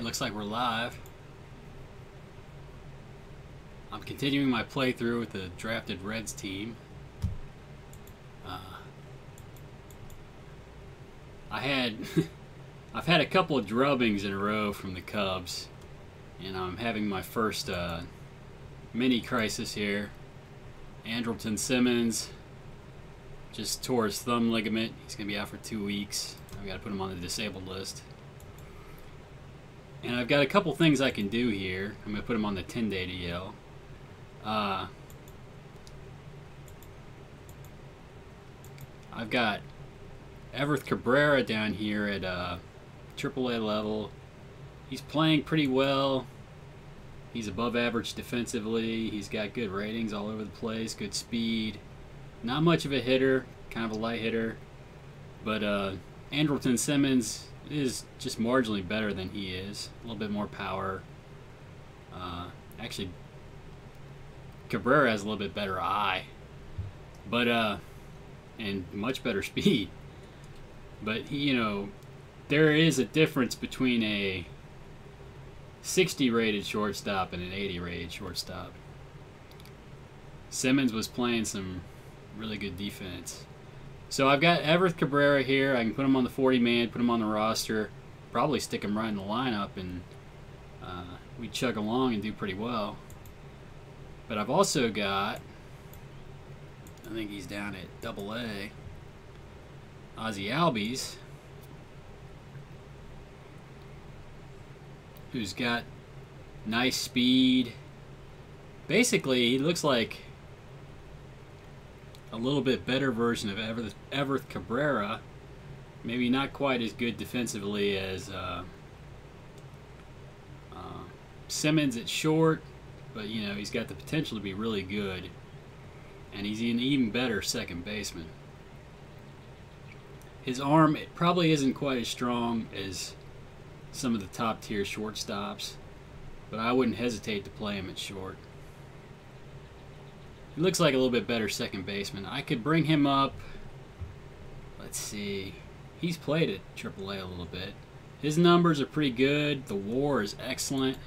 Alright, looks like we're live. I'm continuing my playthrough with the drafted Reds team. I've had a couple of drubbings in a row from the Cubs, and I'm having my first mini crisis here. Andrelton Simmons just tore his thumb ligament. He's going to be out for 2 weeks. I've got to put him on the disabled list. And I've got a couple things I can do here. I'm going to put him on the 10-day DL. I've got Everth Cabrera down here at AAA level. He's playing pretty well. He's above average defensively. He's got good ratings all over the place, good speed. Not much of a hitter, kind of a light hitter. But Andrelton Simmons is just marginally better than he is. A little bit more power. Actually, Cabrera has a little bit better eye, but and much better speed. But you know, there is a difference between a 60 rated shortstop and an 80 rated shortstop. Simmons was playing some really good defense. So I've got Everth Cabrera here. I can put him on the 40-man, put him on the roster, probably stick him right in the lineup, and we chug along and do pretty well. But I've also got, I think he's down at AA, Ozzie Albies, who's got nice speed. Basically, he looks like a little bit better version of Everth Cabrera. Maybe not quite as good defensively as Simmons at short, but you know, he's got the potential to be really good, and he's an even better second baseman. His arm, it probably isn't quite as strong as some of the top tier shortstops, but I wouldn't hesitate to play him at short. He looks like a little bit better second baseman. I could bring him up. Let's see. He's played at AAA a little bit. His numbers are pretty good. The WAR is excellent.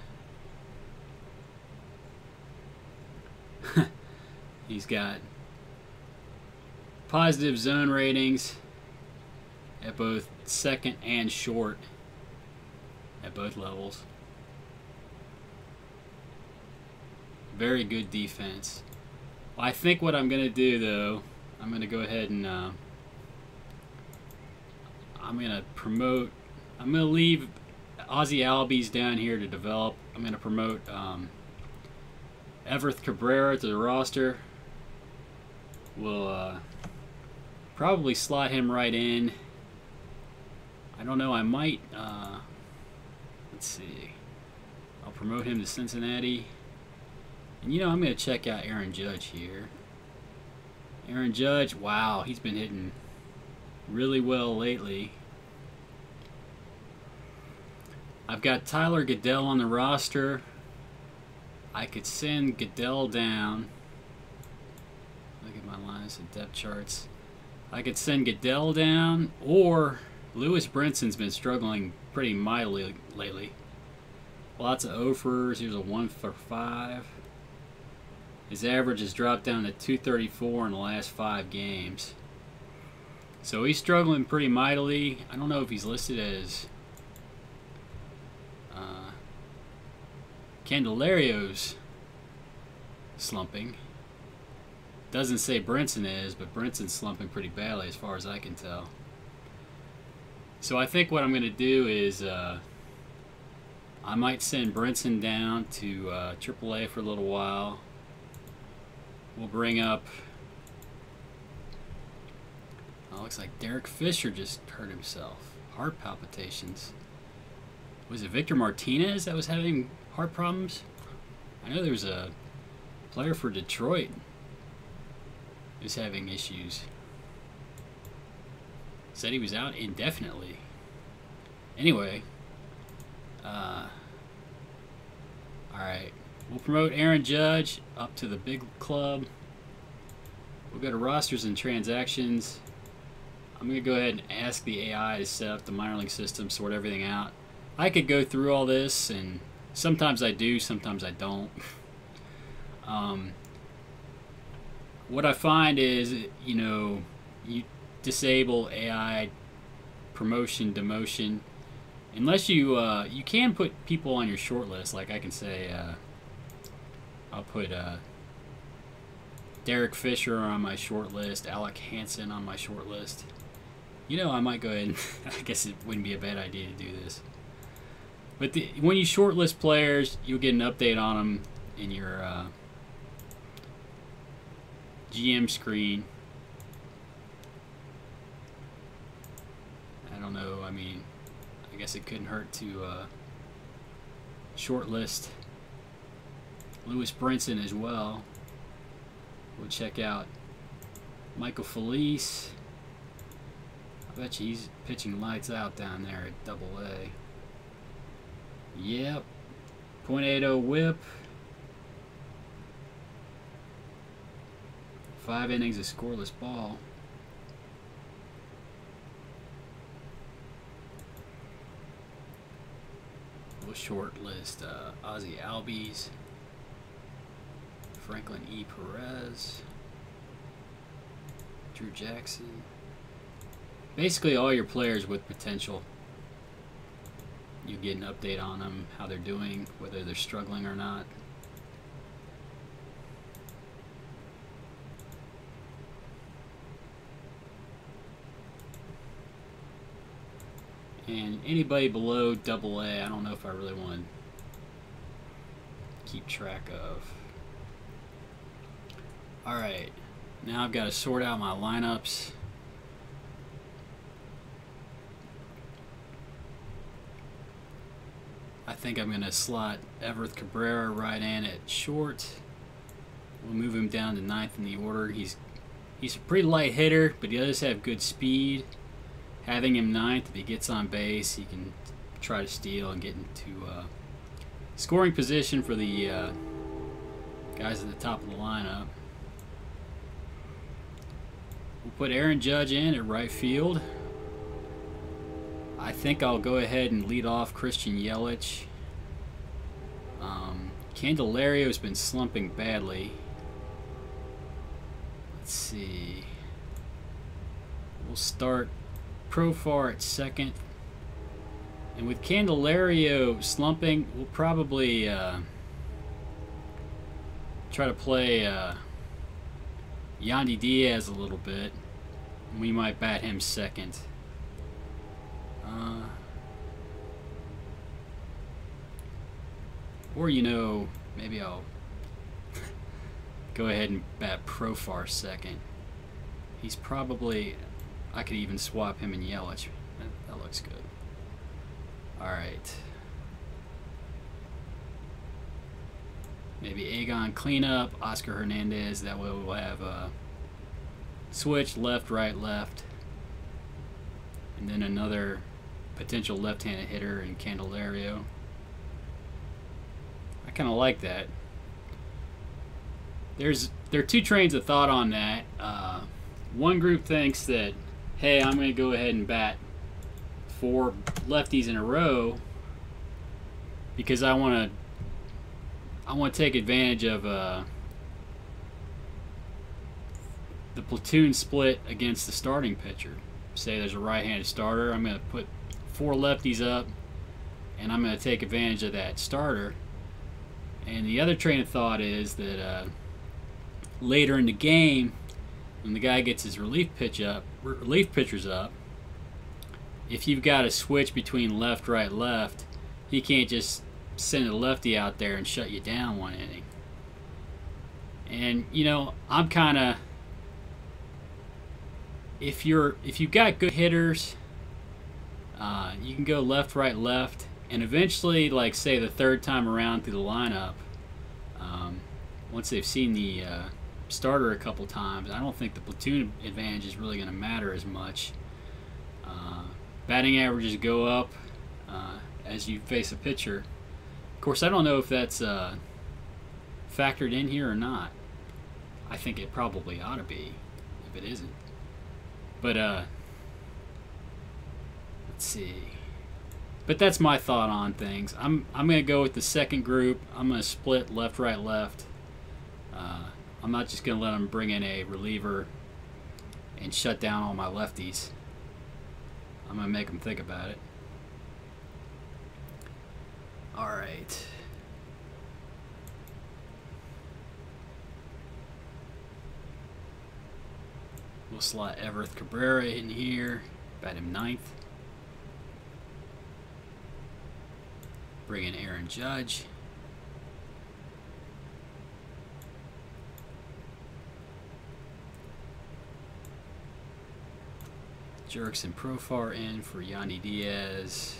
He's got positive zone ratings at both second and short at both levels. Very good defense. I think what I'm going to do, though, I'm going to go ahead and I'm going to promote. I'm going to leave Ozzie Albies down here to develop. I'm going to promote Everth Cabrera to the roster. We'll probably slot him right in. I don't know. I might. Let's see. I'll promote him to Cincinnati. And you know, I'm going to check out Aaron Judge here. Aaron Judge, wow, he's been hitting really well lately. I've got Tyler Goeddel on the roster. I could send Goeddel down. Look at my lines and depth charts. I could send Goeddel down, or Lewis Brinson's been struggling pretty mightily lately. Lots of offers. Here's a 1 for 5. His average has dropped down to 234 in the last 5 games. So he's struggling pretty mightily. I don't know if he's listed as Candelario's slumping. Doesn't say Brinson is, but Brinson's slumping pretty badly as far as I can tell. So I think what I'm going to do is I might send Brinson down to AAA for a little while. We'll bring up, looks like Derek Fisher just hurt himself. Heart palpitations. Was it Victor Martinez that was having heart problems? I know there was a player for Detroit who's having issues. Said he was out indefinitely. Anyway, alright. We'll promote Aaron Judge up to the big club. We'll go to rosters and transactions. I'm going to go ahead and ask the AI to set up the minor league system, sort everything out. I could go through all this, and sometimes I do, sometimes I don't. What I find is, you know, you disable AI promotion, demotion, unless you you can put people on your short list. Like I can say, I'll put Derek Fisher on my short list, Alec Hansen on my short list. You know, I might go ahead and I guess it wouldn't be a bad idea to do this. But when you shortlist players, you'll get an update on them in your GM screen. I don't know, I mean, I guess it couldn't hurt to shortlist Lewis Brinson as well. We'll check out Michael Felice. I bet you he's pitching lights out down there at Double-A. Yep. .80 whip. 5 innings of scoreless ball. We'll short list Ozzie Albies, Franklin E. Perez, Drew Jackson. Basically all your players with potential. You get an update on them, how they're doing, whether they're struggling or not. And anybody below Double-A, I don't know if I really want to keep track of. Alright, now I've got to sort out my lineups. I think I'm going to slot Everth Cabrera right in at short. We'll move him down to 9th in the order. He's a pretty light hitter, but he does have good speed. Having him 9th, if he gets on base, he can try to steal and get into scoring position for the guys at the top of the lineup. We'll put Aaron Judge in at right field. I think I'll go ahead and lead off Christian Yelich. Candelario's been slumping badly. Let's see. We'll start Profar at second. And with Candelario slumping, we'll probably try to play Yandy Diaz a little bit. We might bat him second. Or, you know, maybe I'll go ahead and bat Profar second. He's probably... I could even swap him and Yelich. That looks good. Alright. Maybe Agon cleanup, Oscar Hernandez. That way we'll have a switch left, right, left. And then another potential left-handed hitter in Candelario. I kind of like that. There are two trains of thought on that. One group thinks that, hey, I'm going to go ahead and bat 4 lefties in a row because I want to take advantage of the platoon split against the starting pitcher. Say there's a right-handed starter, I'm going to put 4 lefties up and I'm going to take advantage of that starter. And the other train of thought is that later in the game, when the guy gets his relief pitchers up, if you've got a switch between left, right, left, he can't just send a lefty out there and shut you down 1 inning. And you know, I'm kind of, if you've got good hitters, you can go left, right, left, and eventually, like say the 3rd time around through the lineup, once they've seen the starter a couple times, I don't think the platoon advantage is really going to matter as much. Batting averages go up as you face a pitcher. Of course, I don't know if that's factored in here or not. I think it probably ought to be, if it isn't. But let's see. But that's my thought on things. I'm gonna go with the second group. I'm gonna split left, right, left. I'm not just gonna let them bring in a reliever and shut down all my lefties. I'm gonna make them think about it. All right. We'll slot Everth Cabrera in here. Bat him 9th. Bring in Aaron Judge. Jurickson Profar in for Yandy Diaz.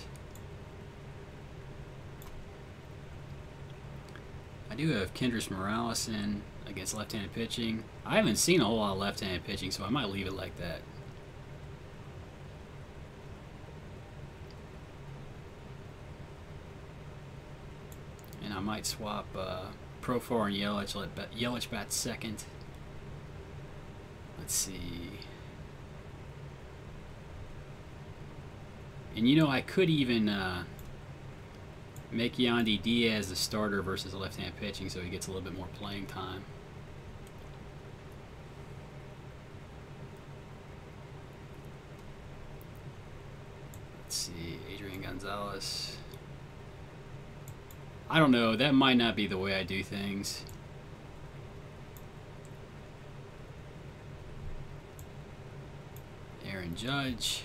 I do have Kendrys Morales in against left-handed pitching. I haven't seen a whole lot of left-handed pitching, so I might leave it like that. And I might swap Profar and Yelich. Let Yelich bat second. Let's see. And you know, I could even make Yandy Diaz the starter versus left-hand pitching so he gets a little bit more playing time. Let's see, Adrian Gonzalez. I don't know, that might not be the way I do things. Aaron Judge.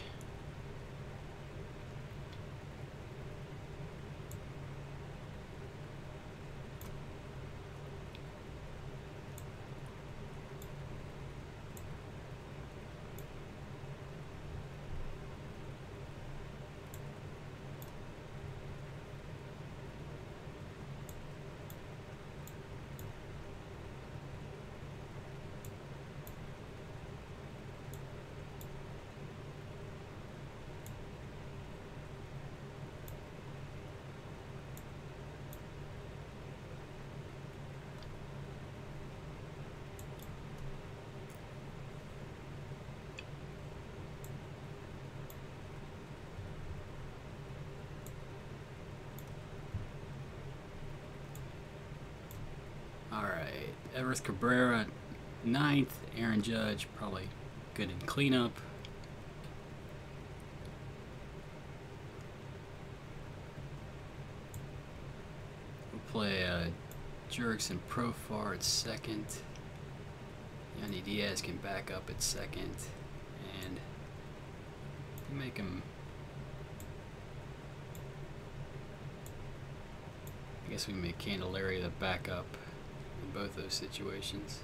Alright, Everth Cabrera 9th, Aaron Judge probably good in cleanup. We'll play Jurickson Profar at second. Yandy Diaz can back up at second. And make him... I guess we can make Candelaria the backup in both those situations.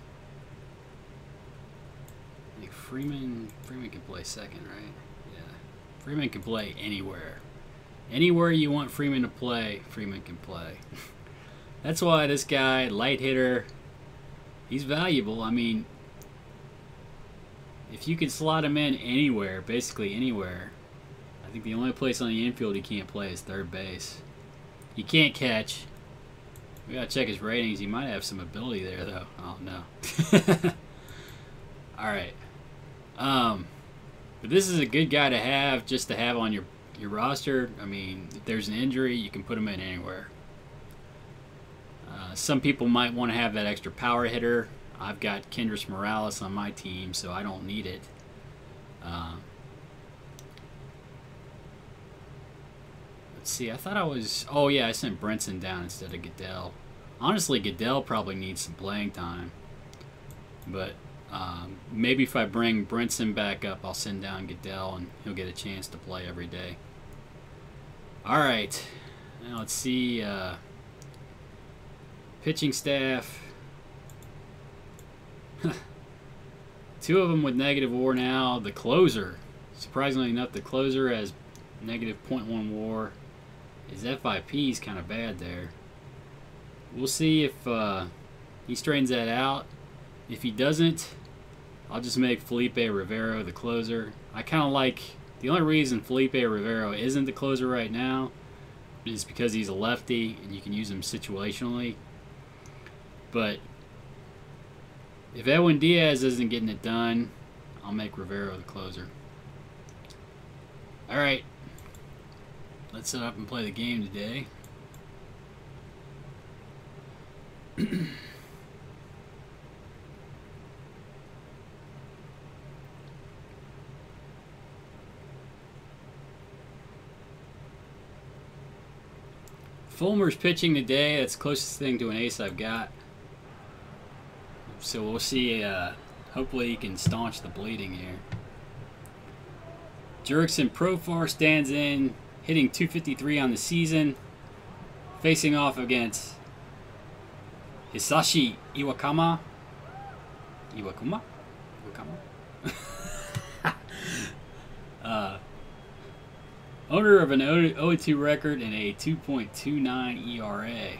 I think Freeman can play second, right? Yeah. Freeman can play anywhere. Anywhere you want Freeman to play, Freeman can play. That's why this guy, light hitter, he's valuable. I mean, if you can slot him in anywhere, basically anywhere, I think the only place on the infield he can't play is third base. He can't catch. We gotta check his ratings. He might have some ability there, though. Oh, no. Alright. But this is a good guy to have, just to have on your roster. I mean, if there's an injury, you can put him in anywhere. Some people might want to have that extra power hitter. I've got Kendrys Morales on my team, so I don't need it. Let's see, I thought I was... Oh, yeah, I sent Brinson down instead of Goodell. Honestly, Goodell probably needs some playing time. But maybe if I bring Brinson back up, I'll send down Goodell, and he'll get a chance to play every day. All right. Now, let's see... pitching staff. 2 of them with negative WAR now. The closer, surprisingly enough, the closer has negative .1 WAR. His FIP is kind of bad there. We'll see if he straightens that out. If he doesn't, I'll just make Felipe Rivero the closer. I kind of like... The only reason Felipe Rivero isn't the closer right now is because he's a lefty and you can use him situationally. But if Edwin Diaz isn't getting it done, I'll make Rivero the closer. Alright. Let's set up and play the game today. Fulmer's pitching today. That's the closest thing to an ace I've got. So we'll see. Hopefully he can staunch the bleeding here. Jurickson Profar stands in, hitting .253 on the season, facing off against Hisashi Iwakuma. Owner of an 0-2 record and a 2.29 ERA.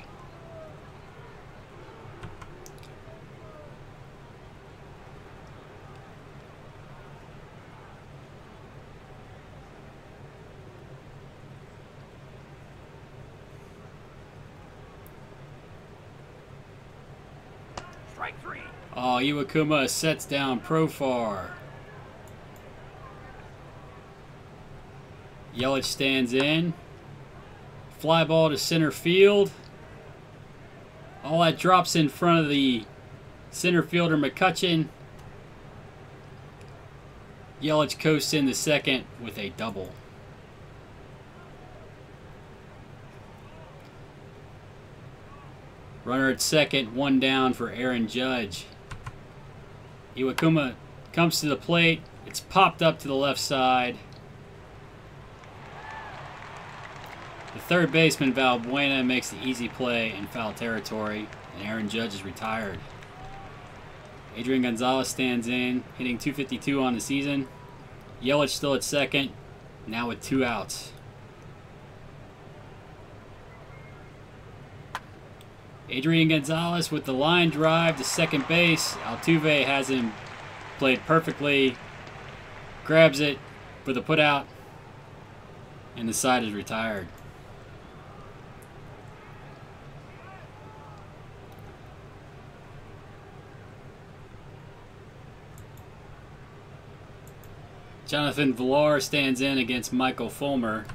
Strike 3. Oh, Iwakuma sets down Profar. Yelich stands in. Fly ball to center field. All that drops in front of the center fielder McCutchen. Yelich coasts in the second with a double. Runner at second, one down for Aaron Judge. Iwakuma comes to the plate. It's popped up to the left side. The third baseman, Valbuena, makes the easy play in foul territory, and Aaron Judge is retired. Adrian Gonzalez stands in, hitting .252 on the season. Yelich still at second, now with 2 outs. Adrian Gonzalez with the line drive to second base. Altuve has him played perfectly, grabs it for the putout, and the side is retired. Jonathan Villar stands in against Michael Fulmer.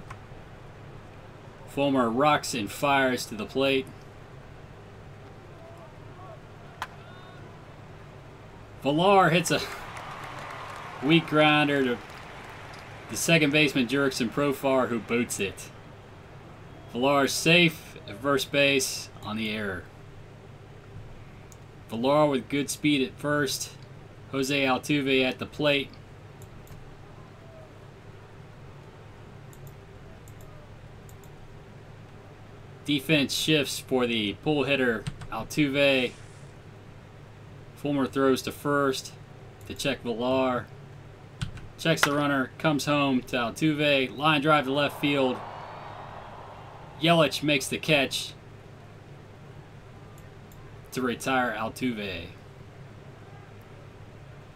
Fulmer rocks and fires to the plate. Villar hits a weak grounder to the second baseman, Jurickson Profar, who boots it. Villar is safe at first base on the error. Villar with good speed at first. Jose Altuve at the plate. Defense shifts for the pull hitter, Altuve. Fulmer throws to first to check Villar. Checks the runner, comes home to Altuve. Line drive to left field. Yelich makes the catch to retire Altuve.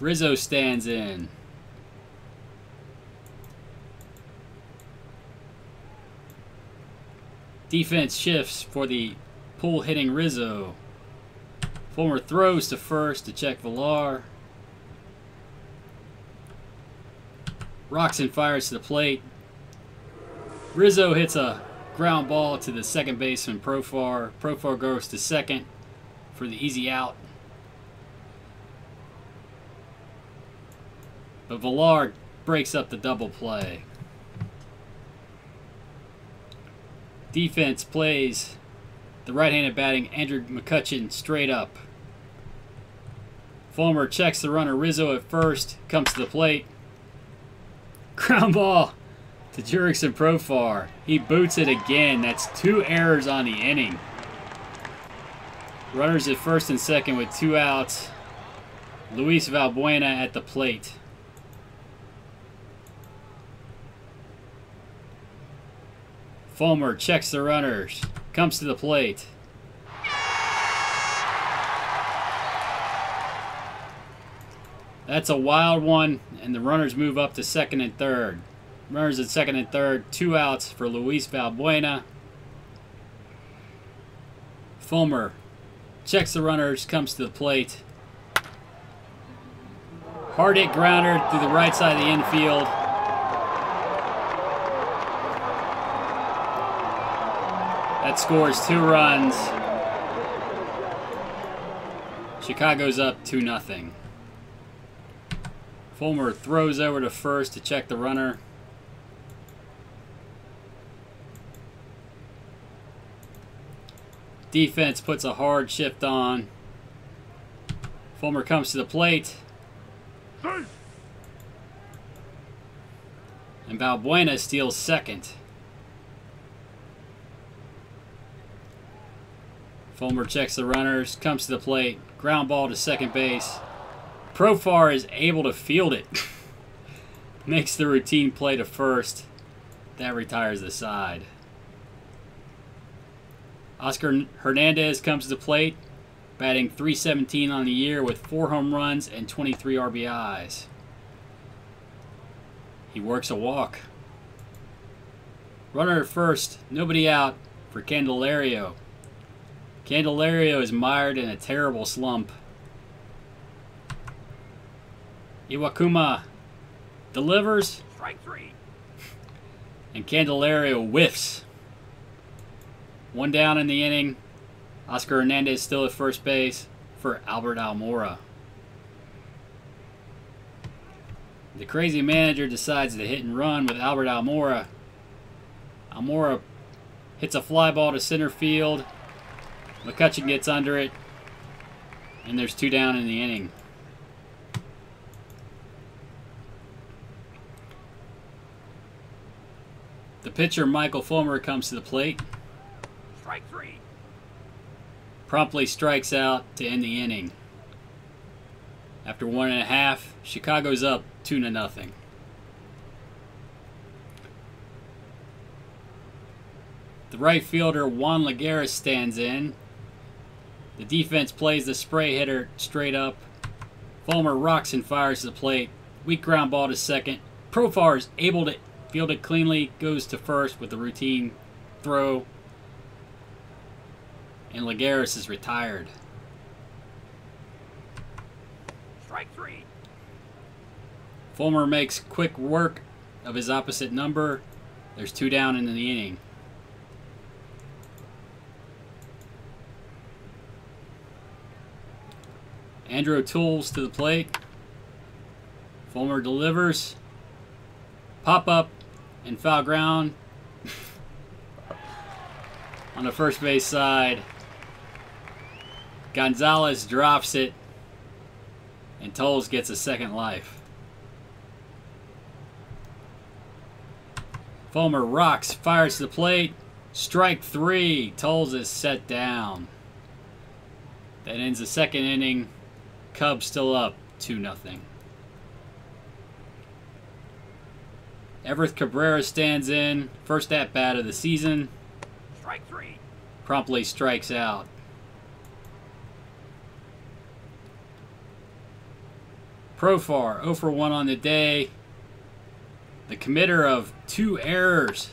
Rizzo stands in. Defense shifts for the pull hitting Rizzo. Fulmer throws to first to check Villar. Rocks and fires to the plate. Rizzo hits a ground ball to the second baseman, Profar. Profar goes to second for the easy out. But Villar breaks up the double play. Defense plays the right-handed batting Andrew McCutchen straight up. Fulmer checks the runner Rizzo at first, comes to the plate. Ground ball to Jurickson Profar. He boots it again. That's 2 errors on the inning. Runners at first and second with 2 outs. Luis Valbuena at the plate. Fulmer checks the runners, comes to the plate. That's a wild one, and the runners move up to second and third. Runners at second and third, 2 outs for Luis Valbuena. Fulmer checks the runners, comes to the plate. Hard hit grounder through the right side of the infield. That scores 2 runs. Chicago's up 2-0. Fulmer throws over to first to check the runner. Defense puts a hard shift on. Fulmer comes to the plate. And Valbuena steals second. Fulmer checks the runners, comes to the plate, ground ball to second base. Profar is able to field it. Makes the routine play to first. That retires the side. Oscar Hernandez comes to the plate, batting .317 on the year with 4 home runs and 23 RBIs. He works a walk. Runner at first, nobody out for Candelario. Candelario is mired in a terrible slump. Iwakuma delivers. Strike 3. And Candelario whiffs. 1 down in the inning. Oscar Hernandez still at first base for Albert Almora. The crazy manager decides to hit and run with Albert Almora. Almora hits a fly ball to center field. McCutchen gets under it. And there's 2 down in the inning. The pitcher, Michael Fulmer, comes to the plate. Strike 3. Promptly strikes out to end the inning. After 1.5, Chicago's up 2-0. The right fielder, Juan Lagares, stands in. The defense plays the spray hitter straight up. Fulmer rocks and fires to the plate. Weak ground ball to second. Profar is able to field it cleanly, goes to first with the routine throw. And Lagares is retired. Strike 3. Fulmer makes quick work of his opposite number. There's 2 down in the inning. Andrew Tools to the plate. Fulmer delivers. Pop up and foul ground on the first base side. Gonzalez drops it, and Tolles gets a second life. Fulmer rocks, fires to the plate. Strike 3. Tolles is set down. That ends the second inning. Cubs still up 2-0. Everett Cabrera stands in. First at-bat of the season. Strike 3. Promptly strikes out. Profar 0 for 1 on the day. The committer of 2 errors.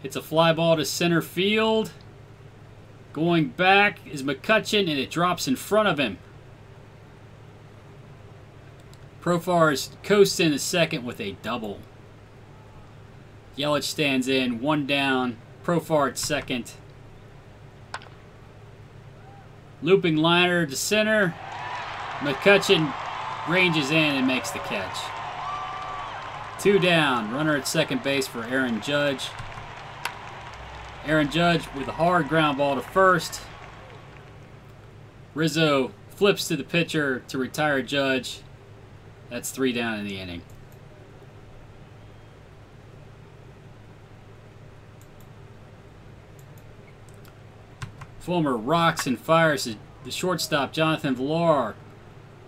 Hits a fly ball to center field. Going back is McCutchen, and it drops in front of him. Profar is coasts in the second with a double. Yelich stands in, 1 down. Profar at second. Looping liner to center. McCutchen ranges in and makes the catch. 2 down. Runner at second base for Aaron Judge. Aaron Judge with a hard ground ball to first. Rizzo flips to the pitcher to retire Judge. That's 3 down in the inning. Fulmer rocks and fires the shortstop, Jonathan Villar.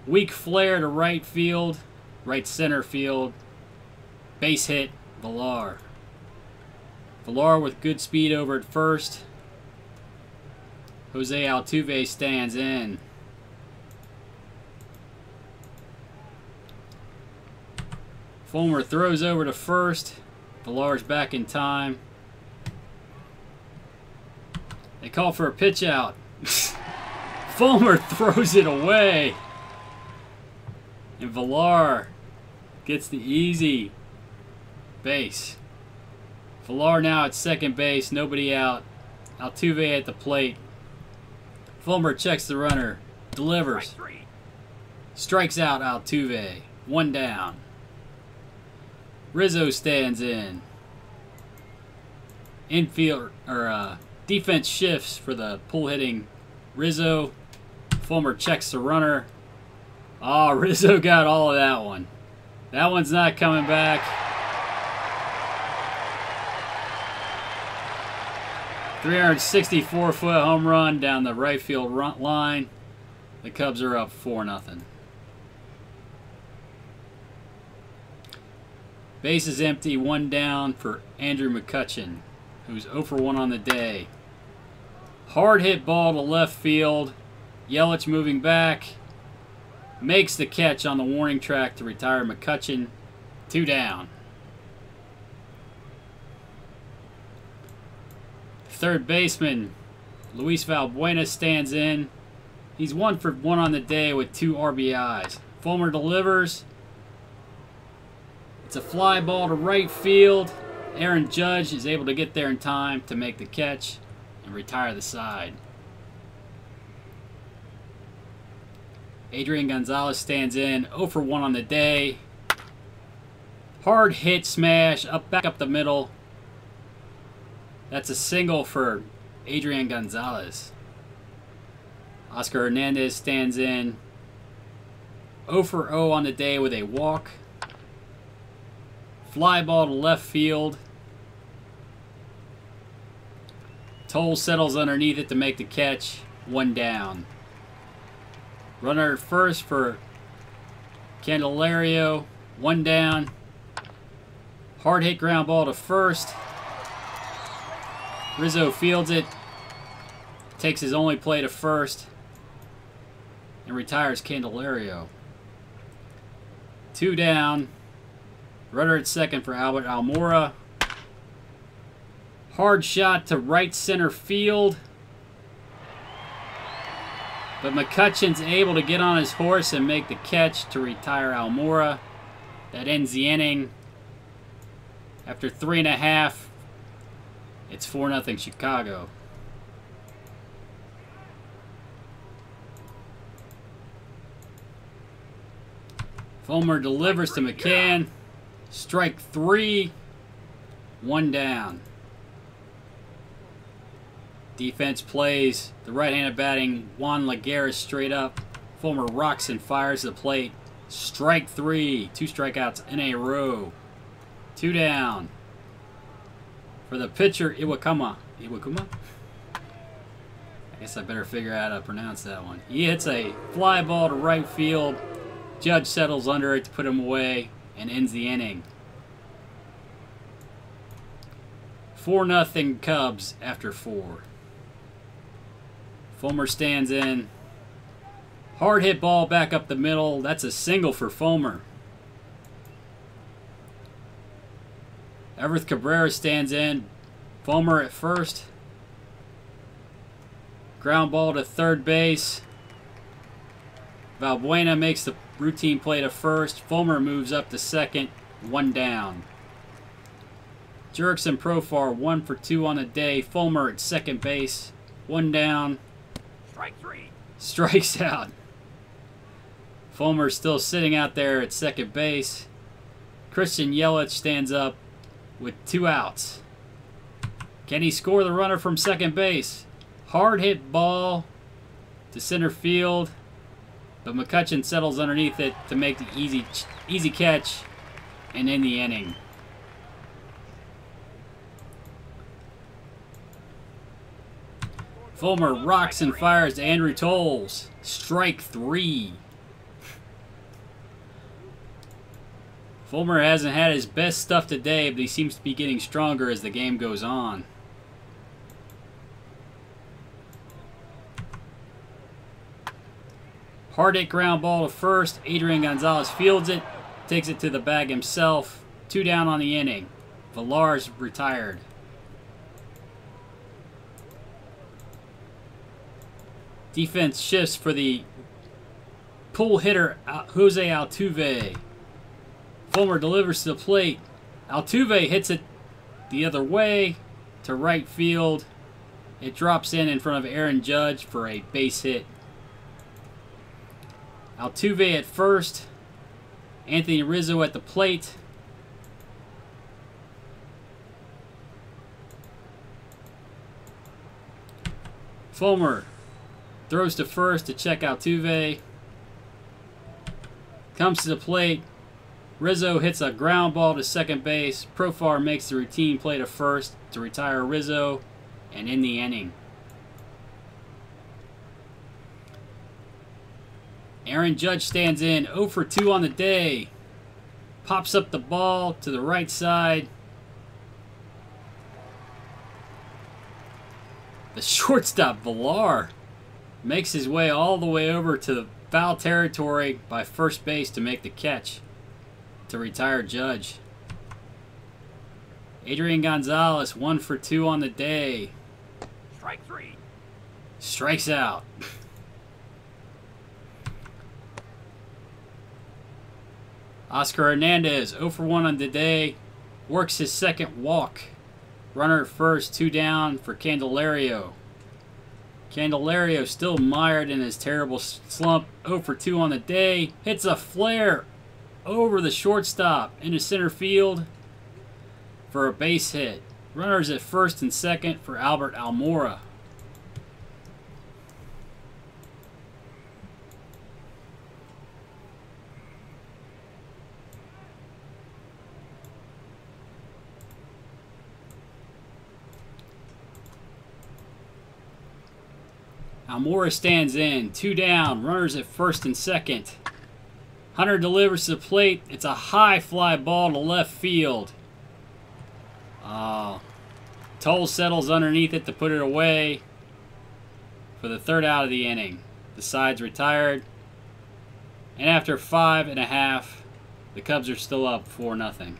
Weak flare to right field, right center field. Base hit, Villar. Villar with good speed over at first. Jose Altuve stands in. Fulmer throws over to first. Villar's back in time. They call for a pitch out. Fulmer throws it away. And Villar gets the easy base. Villar now at second base, nobody out. Altuve at the plate. Fulmer checks the runner. Delivers. Strike 3. Strikes out Altuve. 1 down. Rizzo stands in. Infield or defense shifts for the pull hitting Rizzo. Fulmer checks the runner. Oh, Rizzo got all of that one. That one's not coming back. 364-foot home run down the right field line. The Cubs are up 4-0. Base is empty, 1 down for Andrew McCutchen, who's 0 for 1 on the day. Hard hit ball to left field. Yelich moving back. Makes the catch on the warning track to retire McCutchen. 2 down. Third baseman Luis Valbuena stands in. He's 1 for 1 on the day with 2 RBIs. Fulmer delivers. It's a fly ball to right field. Aaron Judge is able to get there in time to make the catch and retire the side. Adrian Gonzalez stands in, 0 for 1 on the day. Hard hit smash back up the middle. That's a single for Adrian Gonzalez. Oscar Hernandez stands in, 0 for 0 on the day with a walk. Fly ball to left field. Toll settles underneath it to make the catch. 1 down. Runner at first for Candelario. 1 down. Hard hit ground ball to first. Rizzo fields it. Takes his only play to first. And retires Candelario. 2 down. Runner at second for Albert Almora. Hard shot to right center field. But McCutchen's able to get on his horse and make the catch to retire Almora. That ends the inning. After 3.5, it's 4-0 Chicago. Fulmer delivers to McCann. Strike 3. 1 down. Defense plays the right-handed batting Juan Lagares straight up. Fulmer rocks and fires the plate. Strike 3. 2 strikeouts in a row. 2 down. For the pitcher, Iwakuma. Iwakuma? I guess I better figure out how to pronounce that one. He hits a fly ball to right field. Judge settles under it to put him away and ends the inning. 4-0 Cubs after 4. Fulmer stands in. Hard hit ball back up the middle. That's a single for Fulmer. Everth Cabrera stands in. Fulmer at first. Ground ball to third base. Valbuena makes the routine play to first. Fulmer moves up to second. 1 down. Jurickson Profar 1 for 2 on the day. Fulmer at second base. 1 down. Strike 3. Strikes out. Fulmer's still sitting out there at second base. Christian Yelich stands up with 2 outs. Can he score the runner from second base? Hard hit ball to center field, but McCutchen settles underneath it to make the easy catch and end the inning. Fulmer rocks and fires to Andrew Tolles. Strike 3. Fulmer hasn't had his best stuff today, but he seems to be getting stronger as the game goes on. Hard hit ground ball to first. Adrian Gonzalez fields it. Takes it to the bag himself. 2 down on the inning. Villar's retired. Defense shifts for the pull hitter Jose Altuve. Fulmer delivers to the plate. Altuve hits it the other way to right field. It drops in front of Aaron Judge for a base hit. Altuve at first. Anthony Rizzo at the plate. Fulmer throws to first to check Altuve. Comes to the plate. Rizzo hits a ground ball to second base. Profar makes the routine play to first to retire Rizzo and end the inning. Aaron Judge stands in 0 for 2 on the day. Pops up the ball to the right side. The shortstop, Villar, makes his way all the way over to the foul territory by first base to make the catch to retire Judge. Adrian Gonzalez 1 for 2 on the day. Strike 3. Strikes out. Oscar Hernandez 0 for 1 on the day. Works his second walk. Runner at first, 2 down for Candelario. Candelario still mired in his terrible slump. 0 for 2 on the day. Hits a flare over the shortstop into center field for a base hit. Runners at first and second for Albert Almora. Almora stands in, 2 down, runners at first and second. Hunter delivers to the plate. It's a high fly ball to left field. Toll settles underneath it to put it away for the 3rd out of the inning. The side's retired. And after 5 1/2, the Cubs are still up 4-0.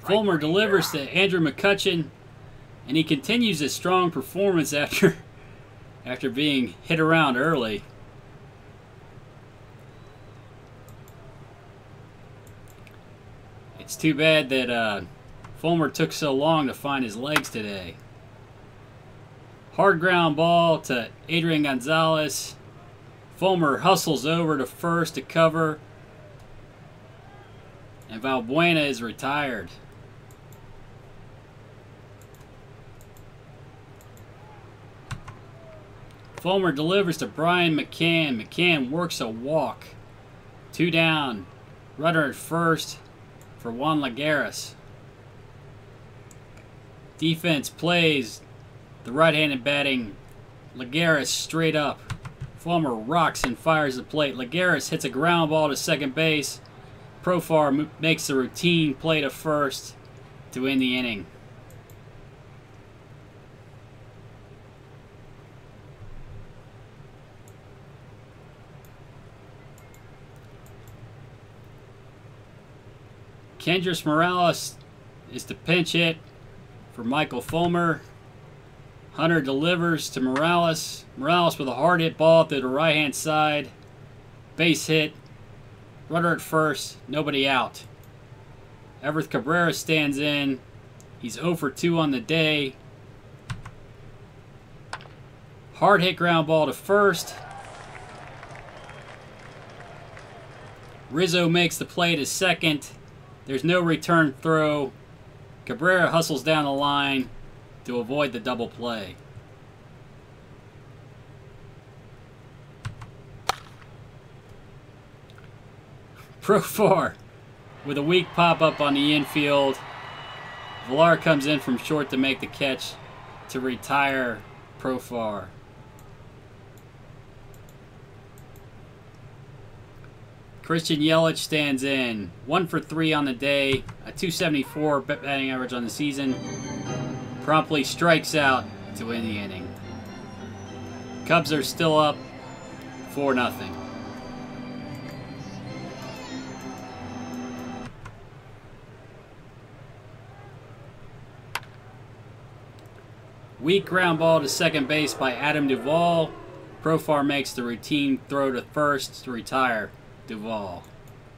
Fulmer delivers to Andrew McCutchen, and he continues his strong performance after being hit around early. It's too bad that Fulmer took so long to find his legs today. Hard ground ball to Adrian Gonzalez. Fulmer hustles over to first to cover, and Valbuena is retired. Fulmer delivers to Brian McCann. McCann works a walk. 2 down. Runner at first for Juan Lagares. Defense plays the right-handed batting Lagares straight up. Fulmer rocks and fires the plate. Lagares hits a ground ball to second base. Profar makes the routine play to first to end the inning. Kendrys Morales is the pinch hit for Michael Fulmer. Hunter delivers to Morales. Morales with a hard hit ball through the right-hand side. Base hit. Runner at first. Nobody out. Everett Cabrera stands in. He's 0 for 2 on the day. Hard hit ground ball to first. Rizzo makes the play to second. There's no return throw. Cabrera hustles down the line to avoid the double play. Profar with a weak pop-up on the infield. Villar comes in from short to make the catch to retire Profar. Christian Yelich stands in. 1 for 3 on the day. A .274 batting average on the season. Promptly strikes out to win the inning. Cubs are still up 4-0. Weak ground ball to second base by Adam Duvall. Profar makes the routine throw to first to retire Duvall.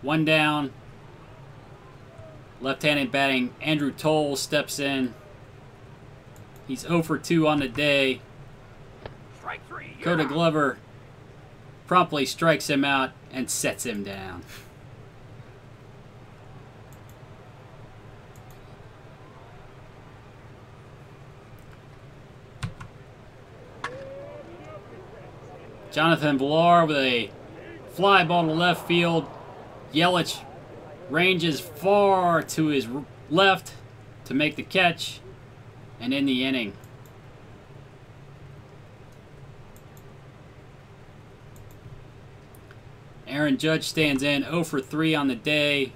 1 down. Left-handed batting, Andrew Toll steps in. He's 0 for 2 on the day. Strike 3. Coda Glover promptly strikes him out and sets him down. Jonathan Villar with a fly ball to left field. Yelich ranges far to his left to make the catch and end the inning. Aaron Judge stands in 0 for 3 on the day.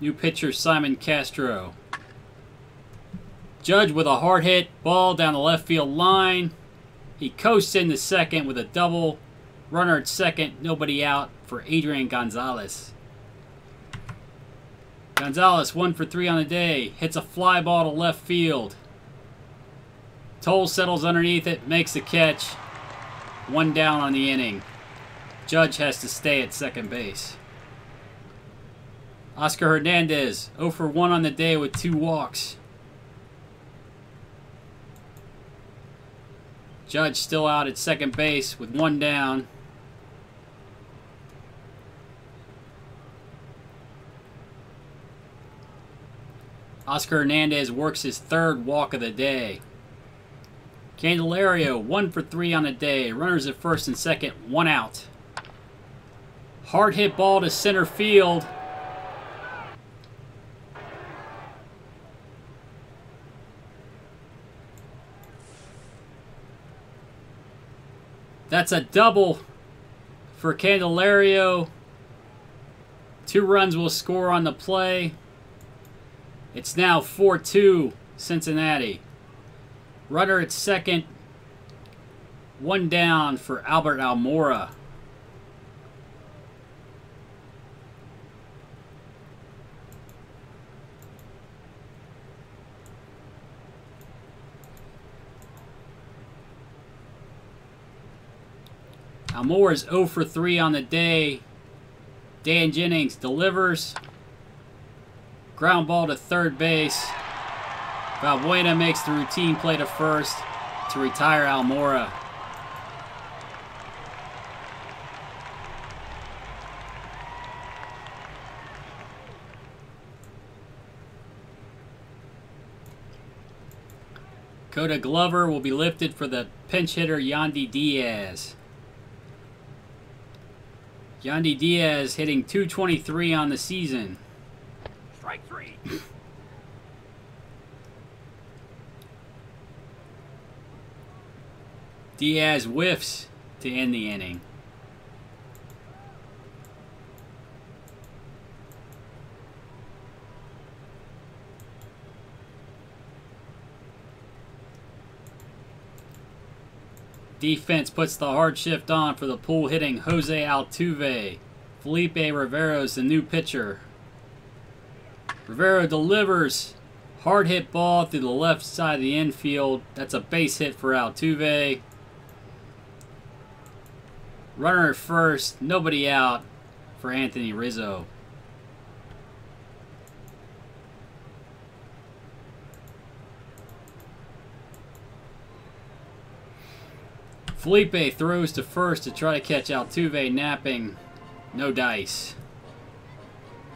New pitcher Simon Castro. Judge with a hard hit ball down the left field line. He coasts into second with a double. Runner at second, nobody out for Adrian Gonzalez. Gonzalez 1 for 3 on the day. Hits a fly ball to left field. Toll settles underneath it, makes the catch. 1 down on the inning. Judge has to stay at second base. Oscar Hernandez 0 for 1 on the day with 2 walks. Judge still out at second base with 1 down. Oscar Hernandez works his 3rd walk of the day. Candelario 1 for 3 on the day. Runners at first and second, 1 out. Hard hit ball to center field. That's a double for Candelario. 2 runs will score on the play. It's now 4-2 Cincinnati. Runner at second. 1 down for Albert Almora. Almora is 0 for 3 on the day. Dan Jennings delivers. Ground ball to third base. Valbuena makes the routine play to first to retire Almora. Coda Glover will be lifted for the pinch hitter Yandy Diaz. Yandy Diaz hitting .223 on the season. Strike 3. Diaz whiffs to end the inning. Defense puts the hard shift on for the pull hitting Jose Altuve. Felipe Rivero is the new pitcher. Rivero delivers. Hard hit ball through the left side of the infield. That's a base hit for Altuve. Runner at first. Nobody out for Anthony Rizzo. Felipe throws to first to try to catch Altuve napping. No dice.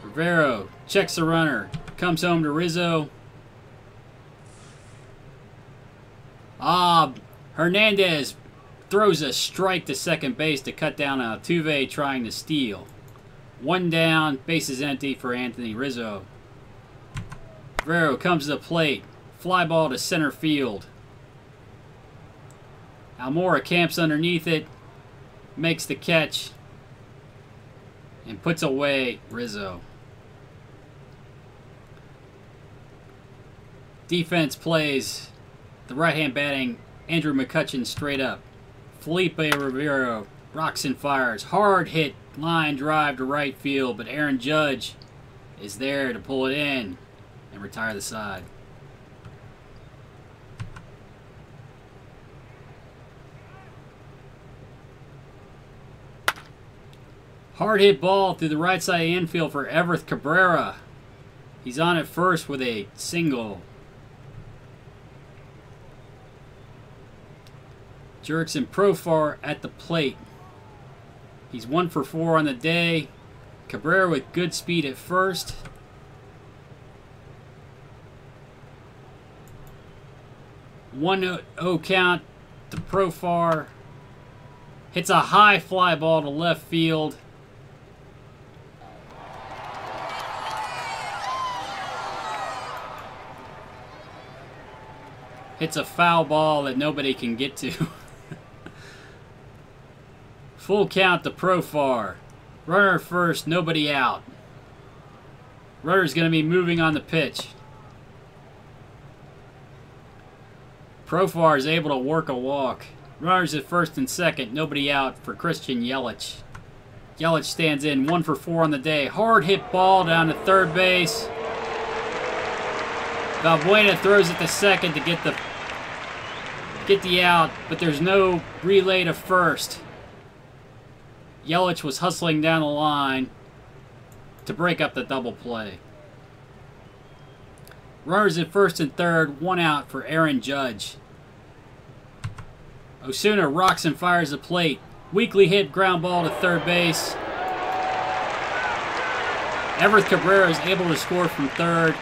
Rivero checks the runner. Comes home to Rizzo. Hernandez throws a strike to second base to cut down Altuve trying to steal. 1 down, bases empty for Anthony Rizzo. Rivero comes to the plate. Fly ball to center field. Almora camps underneath it, makes the catch, and puts away Rizzo. Defense plays the right-hand batting Andrew McCutchen straight up. Felipe Rivero rocks and fires. Hard hit line drive to right field, but Aaron Judge is there to pull it in and retire the side. Hard hit ball through the right side of the infield for Everett Cabrera. He's on at first with a single. Jurickson Profar at the plate. He's 1 for 4 on the day. Cabrera with good speed at first. One 0 count to Profar. Hits a high fly ball to left field. Hits a foul ball that nobody can get to. Full count to Profar. Runner at first, nobody out. Runner's going to be moving on the pitch. Profar is able to work a walk. Runners at first and second, nobody out for Christian Yelich. Yelich stands in, 1 for 4 on the day. Hard hit ball down to third base. Valbuena throws it to second to get the out, but there's no relay to first. Yelich was hustling down the line to break up the double play. Runners at first and third, 1 out for Aaron Judge. Osuna rocks and fires the plate. Weakly hit ground ball to third base. Everth Cabrera is able to score from third.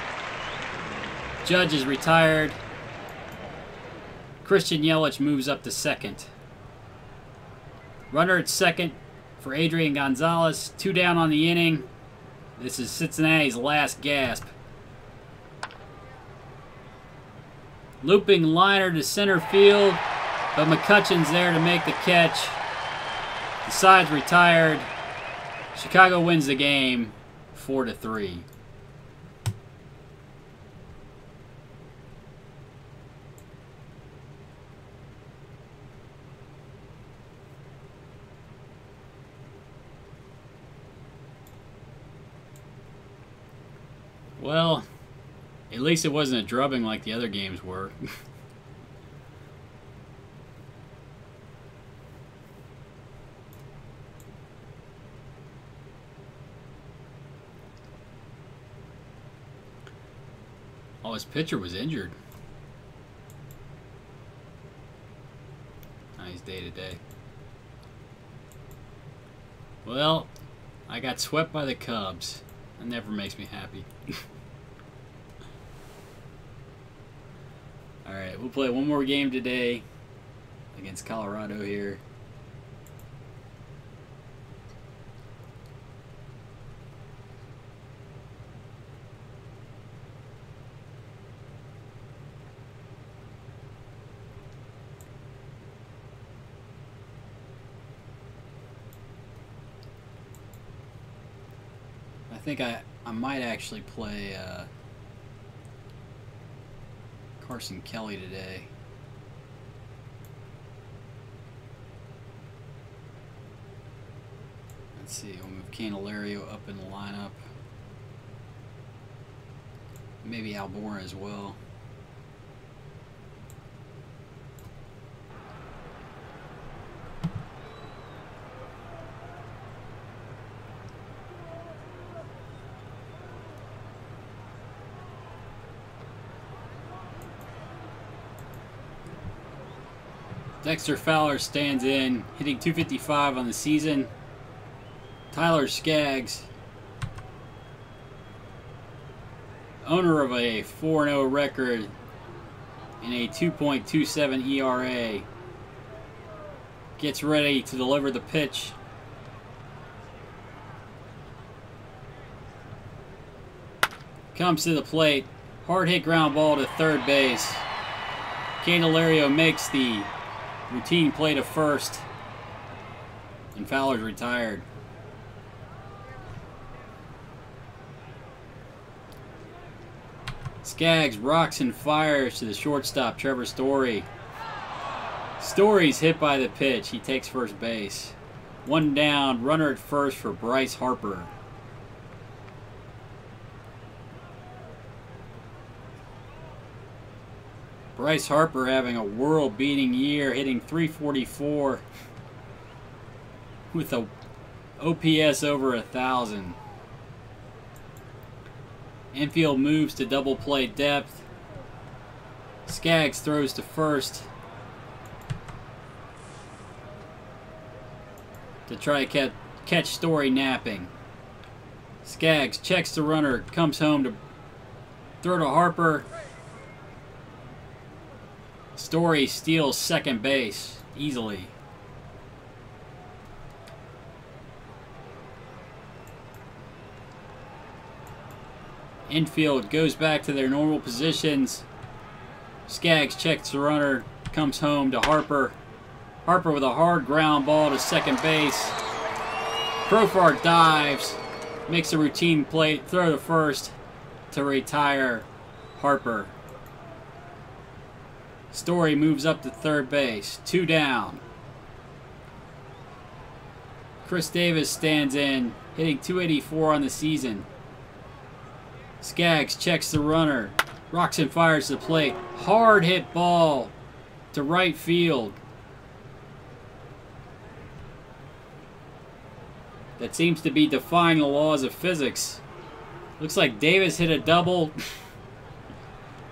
Judge is retired. Christian Yelich moves up to second. Runner at second for Adrian Gonzalez. 2 down on the inning. This is Cincinnati's last gasp. Looping liner to center field, but McCutcheon's there to make the catch. The side's retired. Chicago wins the game 4-3. Well, at least it wasn't a drubbing like the other games were. Oh, his pitcher was injured. Nice day today. Well, I got swept by the Cubs. That never makes me happy. Alright, we'll play one more game today against Colorado here. I think I might actually play Carson Kelly today. Let's see, we'll move Candelario up in the lineup. Maybe Alborn as well. Dexter Fowler stands in, hitting .255 on the season. Tyler Skaggs, owner of a 4-0 record and a 2.27 ERA, gets ready to deliver the pitch. Comes to the plate, hard hit ground ball to third base. Candelario makes the routine play to first, and Fowler's retired. Skaggs rocks and fires to the shortstop, Trevor Story. Story's hit by the pitch. He takes first base. 1 down, runner at first for Bryce Harper. Bryce Harper having a world-beating year, hitting .344 with a OPS over 1,000. Infield moves to double play depth. Skaggs throws to first to try to catch Story napping. Skaggs checks the runner, comes home to throw to Harper. Story steals second base easily. Infield goes back to their normal positions. Skaggs checks the runner, comes home to Harper. Harper with a hard ground ball to second base. Profar dives, makes a routine play, throw to first to retire Harper. Story moves up to third base, 2 down. Chris Davis stands in, hitting .284 on the season. Skaggs checks the runner. Roxon fires the plate. Hard hit ball to right field. That seems to be defying the laws of physics. Looks like Davis hit a double.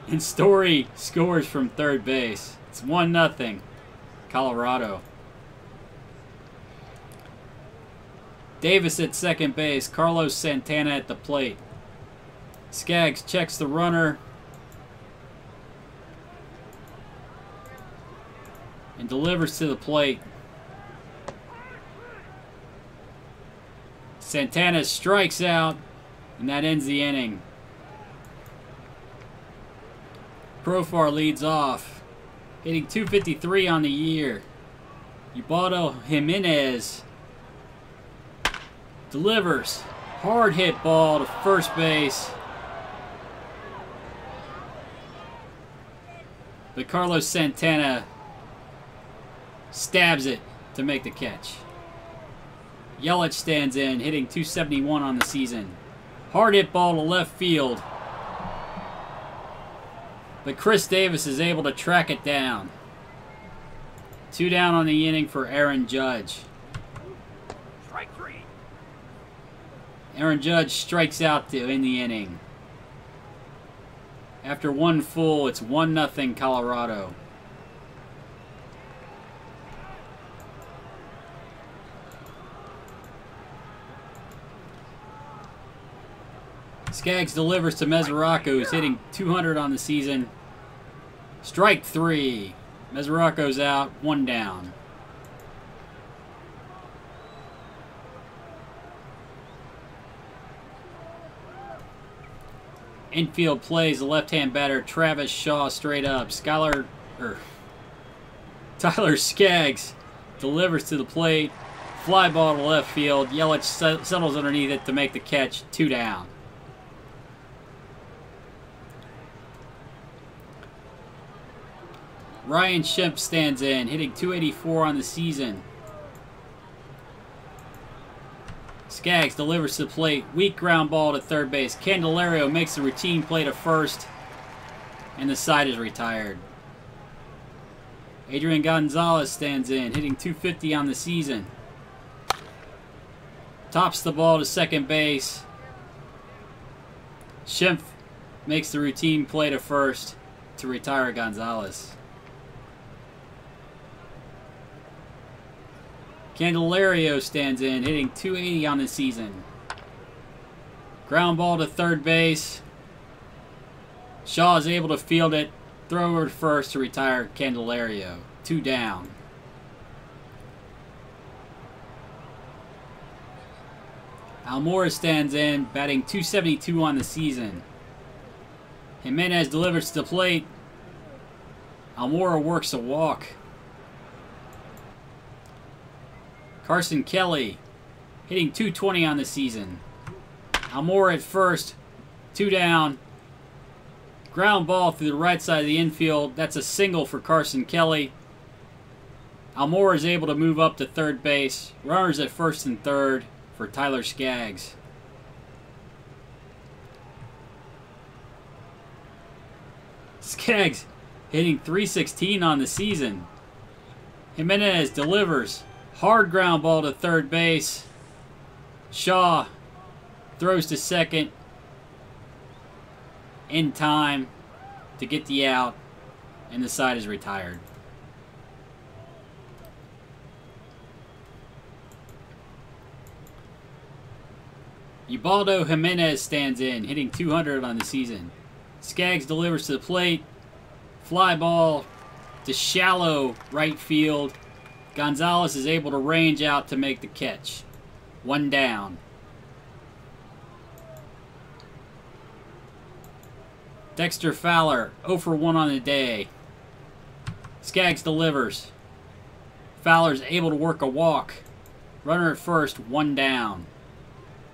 And Story scores from third base. It's 1-0. Colorado. Davis at second base. Carlos Santana at the plate. Skaggs checks the runner and delivers to the plate. Santana strikes out, and that ends the inning. Profar leads off, hitting .253 on the year. Ubaldo Jimenez delivers. Hard hit ball to first base. But Carlos Santana stabs it to make the catch. Yelich stands in, hitting .271 on the season. Hard hit ball to left field. But Chris Davis is able to track it down. 2 down on the inning for Aaron Judge. Strike 3. Aaron Judge strikes out to end the inning. After 1 full, it's 1-0 Colorado. Skaggs delivers to Mesoraco, who's hitting .200 on the season. Strike 3. Mesoraco's out, 1 down. Infield plays the left-hand batter Travis Shaw straight up. Tyler Skaggs delivers to the plate. Fly ball to left field. Yelich settles underneath it to make the catch. 2 down. Ryan Schimpf stands in, hitting .284 on the season. Skaggs delivers to the plate. Weak ground ball to third base. Candelario makes the routine play to first. And the side is retired. Adrian Gonzalez stands in, hitting .250 on the season. Tops the ball to second base. Schimpf makes the routine play to first to retire Gonzalez. Candelario stands in, hitting .280 on the season. Ground ball to third base. Shaw is able to field it, throw over to first to retire Candelario. 2 down. Almora stands in, batting .272 on the season. Jimenez delivers to the plate. Almora works a walk. Carson Kelly hitting .220 on the season. Almora at first, 2 down. Ground ball through the right side of the infield. That's a single for Carson Kelly. Almora is able to move up to third base. Runners at first and third for Tyler Skaggs. Skaggs hitting .316 on the season. Jimenez delivers. Hard ground ball to third base. Shaw throws to second. in time to get the out, and the side is retired. Ubaldo Jimenez stands in, hitting 200 on the season. Skaggs delivers to the plate. Fly ball to shallow right field. Gonzalez is able to range out to make the catch. 1 down. Dexter Fowler, 0 for 1 on the day. Skaggs delivers. Fowler's able to work a walk. Runner at first, 1 down.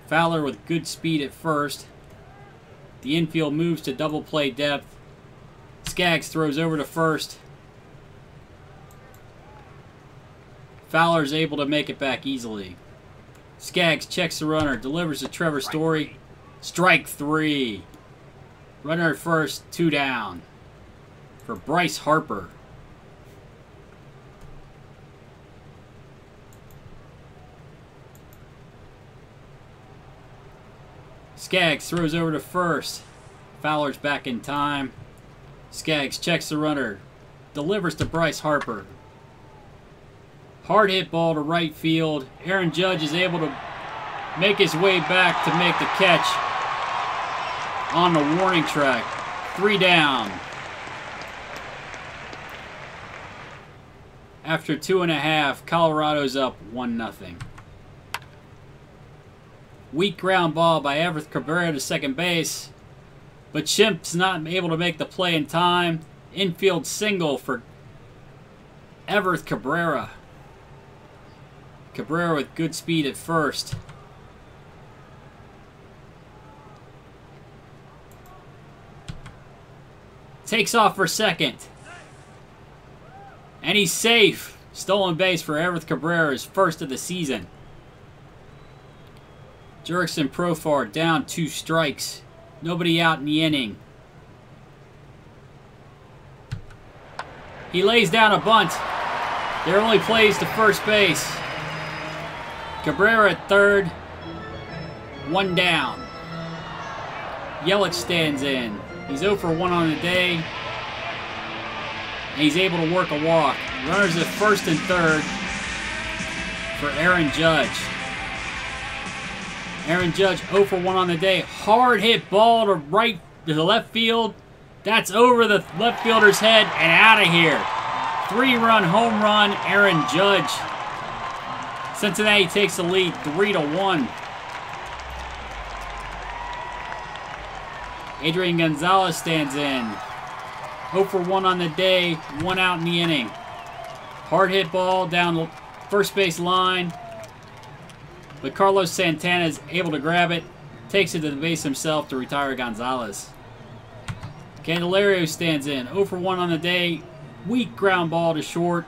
Fowler with good speed at first. The infield moves to double play depth. Skaggs throws over to first. Fowler's able to make it back easily. Skaggs checks the runner, delivers to Trevor Story. Strike 3. Runner at first, 2 down. For Bryce Harper. Skaggs throws over to first. Fowler's back in time. Skaggs checks the runner. Delivers to Bryce Harper. Hard hit ball to right field. Aaron Judge is able to make his way back to make the catch on the warning track. 3 down. After 2.5, Colorado's up 1-0. Weak ground ball by Everth Cabrera to second base. But Chimp's not able to make the play in time. Infield single for Everth Cabrera. Cabrera with good speed at first. Takes off for second. And he's safe. Stolen base for Everth Cabrera, his first of the season. Jurickson Profar down 2 strikes. Nobody out in the inning. He lays down a bunt. There only plays to first base. Cabrera at third. 1 down. Yelich stands in. He's 0 for 1 on the day. And he's able to work a walk. Runners at first and third for Aaron Judge. Aaron Judge 0 for 1 on the day. Hard hit ball to the left field. That's over the left fielder's head and out of here. 3-run home run, Aaron Judge. Cincinnati takes the lead 3-1. Adrian Gonzalez stands in. 0 for 1 on the day, 1 out in the inning. Hard hit ball down the first base line. But Carlos Santana is able to grab it. Takes it to the base himself to retire Gonzalez. Candelario stands in. 0 for 1 on the day. Weak ground ball to short.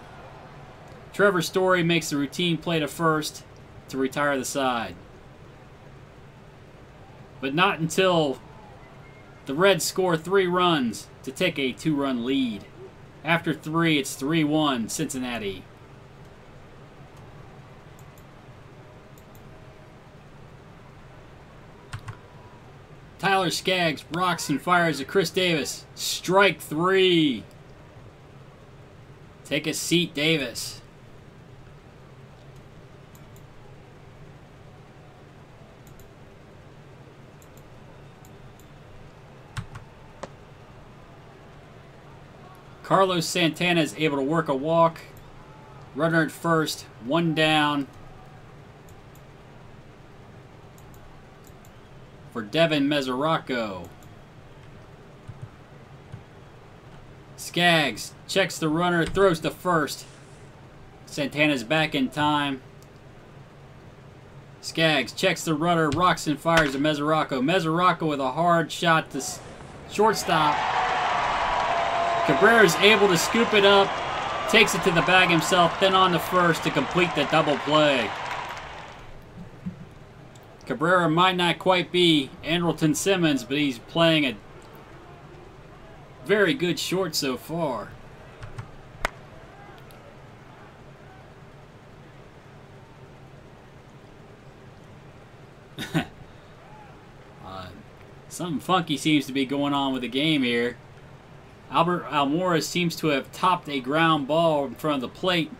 Trevor Story makes the routine play to first to retire the side. But not until the Reds score 3 runs to take a 2-run lead. After 3, it's 3-1 Cincinnati. Tyler Skaggs rocks and fires at Chris Davis. Strike 3. Take a seat, Davis. Carlos Santana is able to work a walk. Runner at first, 1 down. For Devin Mesoraco. Skaggs checks the runner, throws to first. Santana's back in time. Skaggs checks the runner, rocks and fires to Mesoraco. Mesoraco with a hard shot to shortstop. Cabrera's able to scoop it up, takes it to the bag himself, then on to first to complete the double play. Cabrera might not quite be Andrelton Simmons, but he's playing a very good short so far. Something funky seems to be going on with the game here. Albert Almora seems to have topped a ground ball in front of the plate.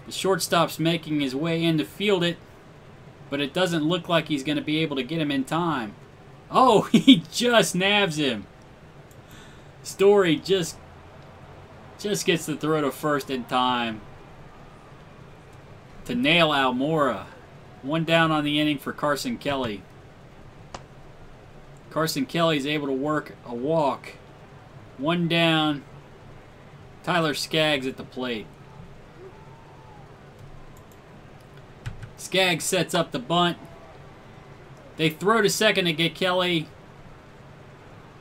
The shortstop's making his way in to field it, but it doesn't look like he's going to be able to get him in time. Oh, he just nabs him. Story just gets the throw to first in time to nail Almora. One down on the inning for Carson Kelly. Carson Kelly's able to work a walk. One down. Tyler Skaggs at the plate. Skaggs sets up the bunt. They throw to second to get Kelly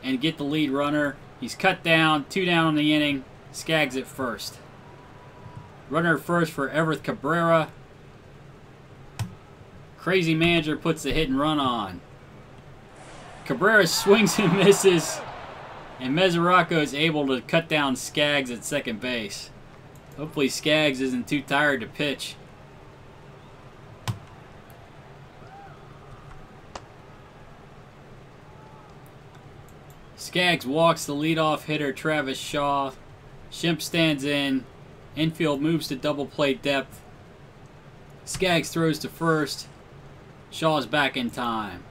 and get the lead runner. He's cut down. 2 down on the inning. Skaggs at first. Runner at first for Everett Cabrera. Crazy manager puts the hit and run on. Cabrera swings and misses, and Mesoraco is able to cut down Skaggs at second base. Hopefully Skaggs isn't too tired to pitch. Skaggs walks the leadoff hitter Travis Shaw. Shemp stands in. Infield moves to double play depth. Skaggs throws to first. Shaw's back in time.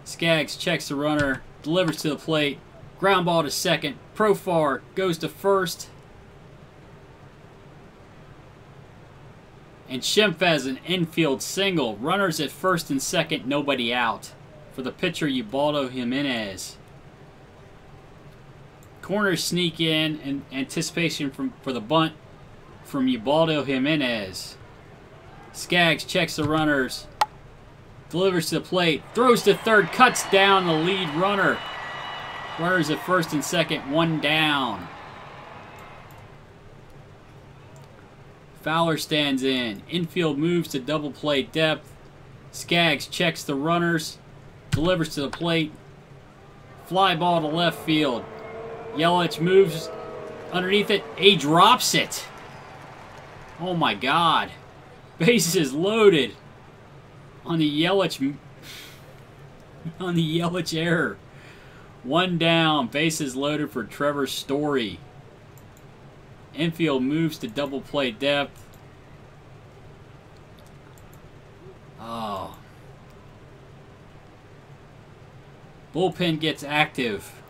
Skaggs checks the runner, delivers to the plate. Ground ball to second. Profar goes to first. And Shemp has an infield single. Runners at first and second, nobody out. For the pitcher, Ubaldo Jimenez. Corners sneak in anticipation for the bunt from Ubaldo Jimenez. Skaggs checks the runners. Delivers to the plate. Throws to third. Cuts down the lead runner. Runners at first and second. One down. Fowler stands in. Infield moves to double play depth. Skaggs checks the runners. Delivers to the plate. Fly ball to left field. Yelich moves underneath it. He drops it. Oh my God. Bases loaded on the Yelich error. One down. Bases loaded for Trevor Story. Infield moves to double play depth. Oh. Bullpen gets active.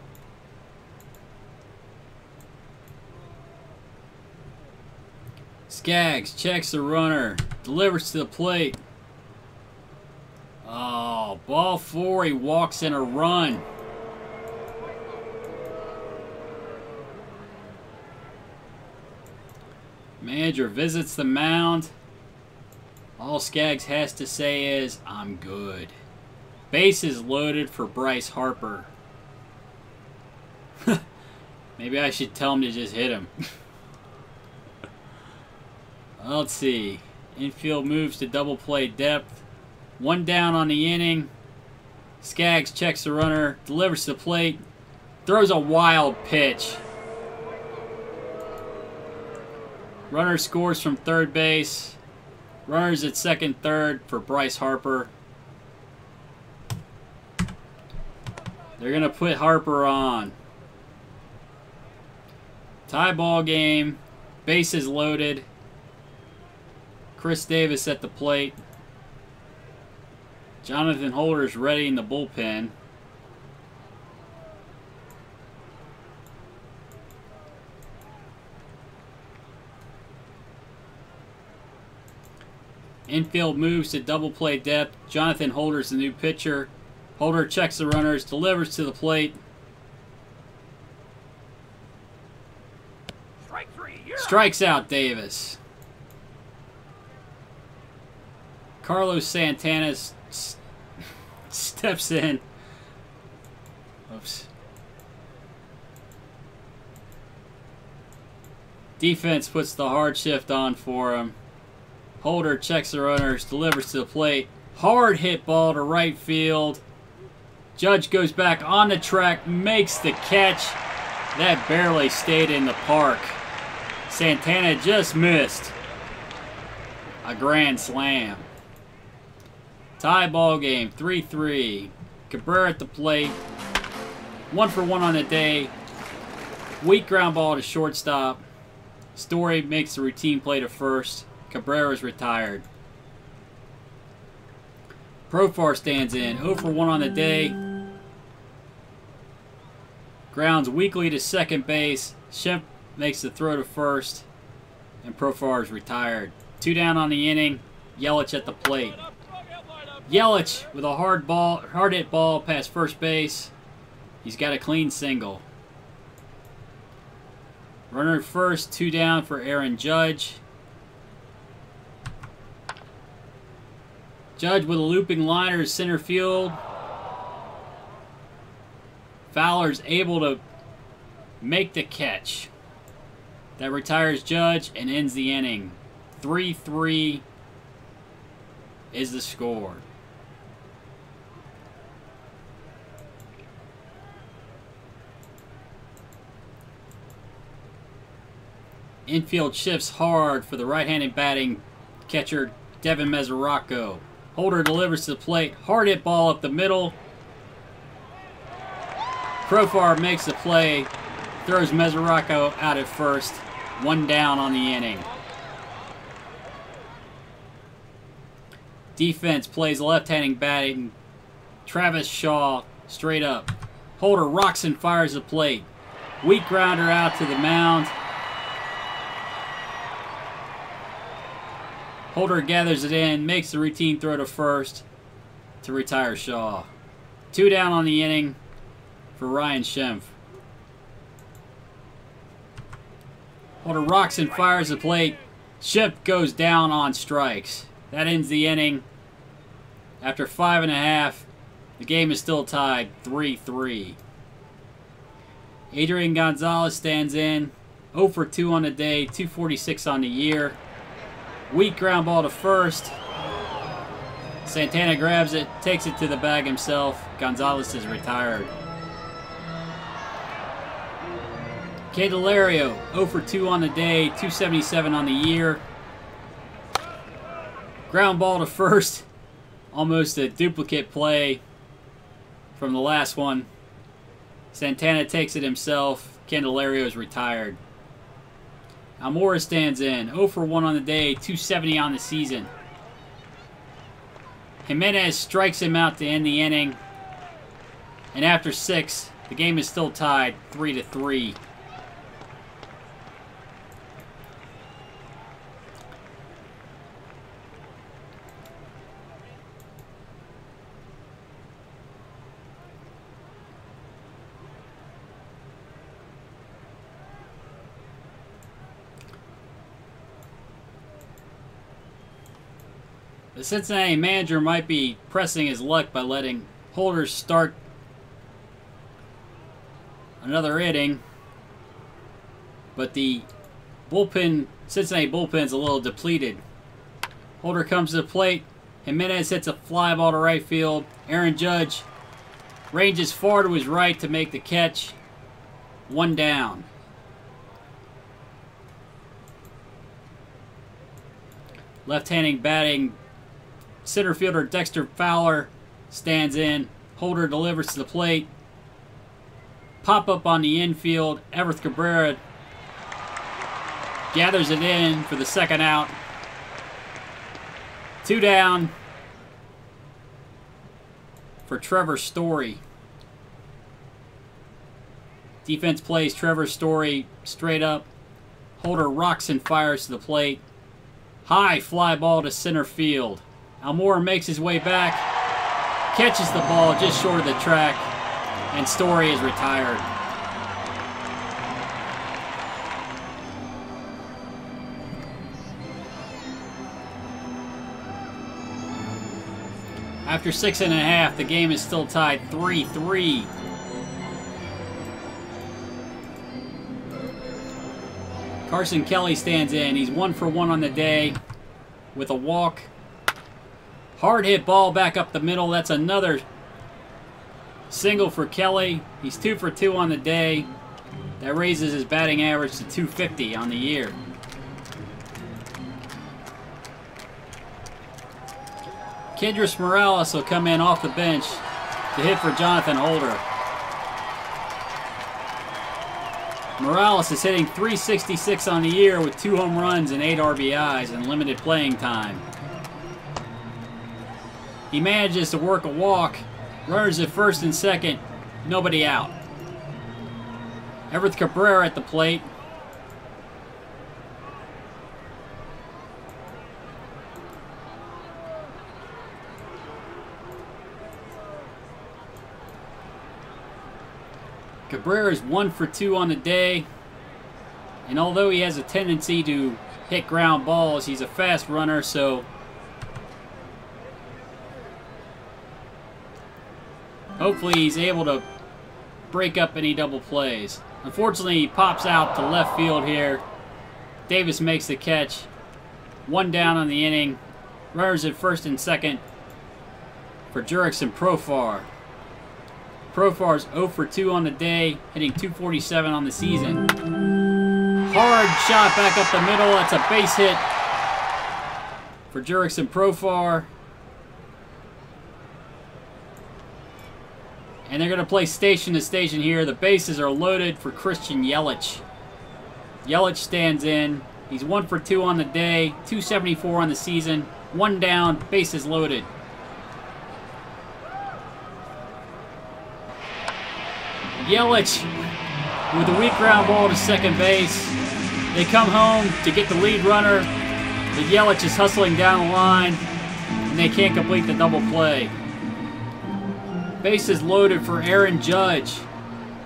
Skaggs checks the runner. Delivers to the plate. Oh, ball 4. He walks in a run. Manager visits the mound. All Skaggs has to say is, I'm good. Bases loaded for Bryce Harper. Maybe I should tell him to just hit him. Let's see. Infield moves to double play depth. One down on the inning. Skaggs checks the runner. Delivers to the plate. Throws a wild pitch. Runner scores from third base. Runners at second, third for Bryce Harper. They're going to put Harper on. Tie ball game. Bases loaded. Chris Davis at the plate. Jonathan Holder's ready in the bullpen. Infield moves to double play depth. Jonathan Holder's the new pitcher. Holder checks the runners, delivers to the plate. Strike 3. Strikes out Davis. Carlos Santana steps in. Oops. Defense puts the hard shift on for him. Holder checks the runners, delivers to the plate. Hard hit ball to right field. Judge goes back on the track, makes the catch. That barely stayed in the park. Santana just missed. A grand slam. Tie ball game, 3-3. Cabrera at the plate. 1 for 1 on the day. Weak ground ball to shortstop. Story makes the routine play to first. Cabrera's retired. Profar stands in. 0 for 1 on the day. Grounds weakly to second base. Shemp makes the throw to first. And Profar is retired. 2 down on the inning. Yelich at the plate. Yelich with a hard hit ball past first base. He's got a clean single. Runner at first, 2 down for Aaron Judge. Judge with a looping liner to center field. Fowler's able to make the catch. That retires Judge and ends the inning. 3-3 is the score. Infield shifts hard for the right-handed batting catcher Devin Mesoraco. Holder delivers to the plate. Hard hit ball up the middle. Profar makes the play. Throws Mesoraco out at first. 1 down on the inning. Defense plays left-handed batting. Travis Shaw straight up. Holder rocks and fires the plate. Weak grounder out to the mound. Holder gathers it in, makes the routine throw to first to retire Shaw. 2 down on the inning for Ryan Shemp. Holder rocks and fires the plate. Shemp goes down on strikes. That ends the inning. After 5.5, the game is still tied 3-3. Adrian Gonzalez stands in. 0 for 2 on the day, 246 on the year. Weak ground ball to first. Santana grabs it, takes it to the bag himself. Gonzalez is retired. Candelario, 0 for 2 on the day, 277 on the year. Ground ball to first. Almost a duplicate play from the last one. Santana takes it himself. Candelario is retired. Almora stands in. 0 for 1 on the day, 270 on the season. Jimenez strikes him out to end the inning. And after 6, the game is still tied 3-3. The Cincinnati manager might be pressing his luck by letting Holder start another inning, but the Cincinnati bullpen's a little depleted. Holder comes to the plate. Jimenez hits a fly ball to right field. Aaron Judge ranges far to his right to make the catch. 1 down. Left-handed batting center fielder Dexter Fowler stands in. Holder delivers to the plate. Pop up on the infield. Everth Cabrera gathers it in for the 2nd out. 2 down for Trevor Story. Defense plays Trevor Story straight up. Holder rocks and fires to the plate. High fly ball to center field. Almora makes his way back, catches the ball just short of the track, and Story is retired. After 6.5, the game is still tied 3-3. Carson Kelly stands in. He's 1 for 1 on the day with a walk. Hard hit ball back up the middle. That's another single for Kelly. He's 2 for 2 on the day. That raises his batting average to 250 on the year. Kendrys Morales will come in off the bench to hit for Jonathan Holder. Morales is hitting .366 on the year with 2 home runs and 8 RBIs and limited playing time. He manages to work a walk. Runners at first and second. Nobody out. Everett Cabrera at the plate. Cabrera is 1 for 2 on the day. And although he has a tendency to hit ground balls, he's a fast runner, so hopefully he's able to break up any double plays. Unfortunately, he pops out to left field here. Davis makes the catch. 1 down on the inning. Runners at first and second for Jurickson Profar. Profar's 0 for 2 on the day, hitting .247 on the season. Hard shot back up the middle. That's a base hit for Jurickson Profar. And they're going to play station to station here. The bases are loaded for Christian Yelich. Yelich stands in. He's 1 for 2 on the day, .274 on the season. 1 down, bases loaded. Yelich with a weak ground ball to second base. They come home to get the lead runner, but Yelich is hustling down the line, and they can't complete the double play. Bases loaded for Aaron Judge.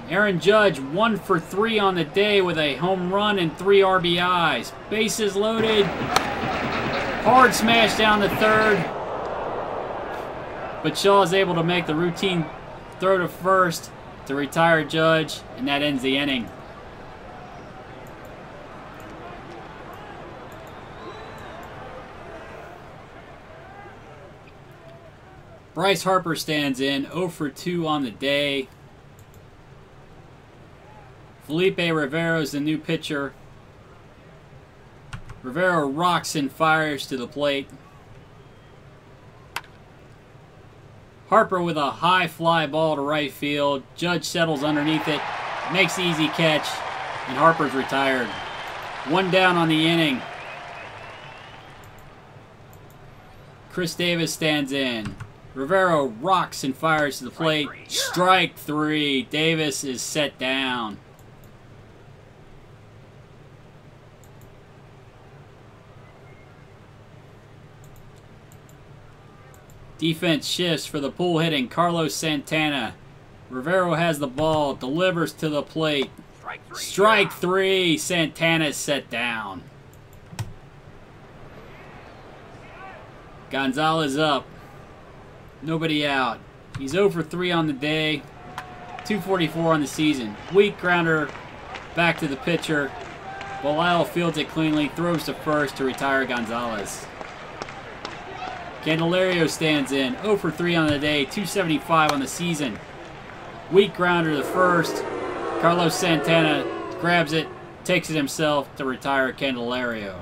Aaron Judge 1 for 3 on the day with a home run and 3 RBIs. Bases loaded. Hard smash down the third, but Shaw is able to make the routine throw to first to retire Judge, and that ends the inning. Bryce Harper stands in, 0 for 2 on the day. Felipe Rivero is the new pitcher. Rivero rocks and fires to the plate. Harper with a high fly ball to right field. Judge settles underneath it, makes the easy catch, and Harper's retired. 1 down on the inning. Chris Davis stands in. Rivero rocks and fires to the plate. Strike 3. Davis is set down. Defense shifts for the pull hitting Carlos Santana. Rivero has the ball, delivers to the plate. Strike 3. Santana is set down. Gonzalez up. Nobody out. He's 0 for 3 on the day. .244 on the season. Weak grounder back to the pitcher. Belisle fields it cleanly, throws to first to retire Gonzalez. Candelario stands in, 0 for 3 on the day, .275 on the season. Weak grounder to first. Carlos Santana grabs it, takes it himself to retire Candelario.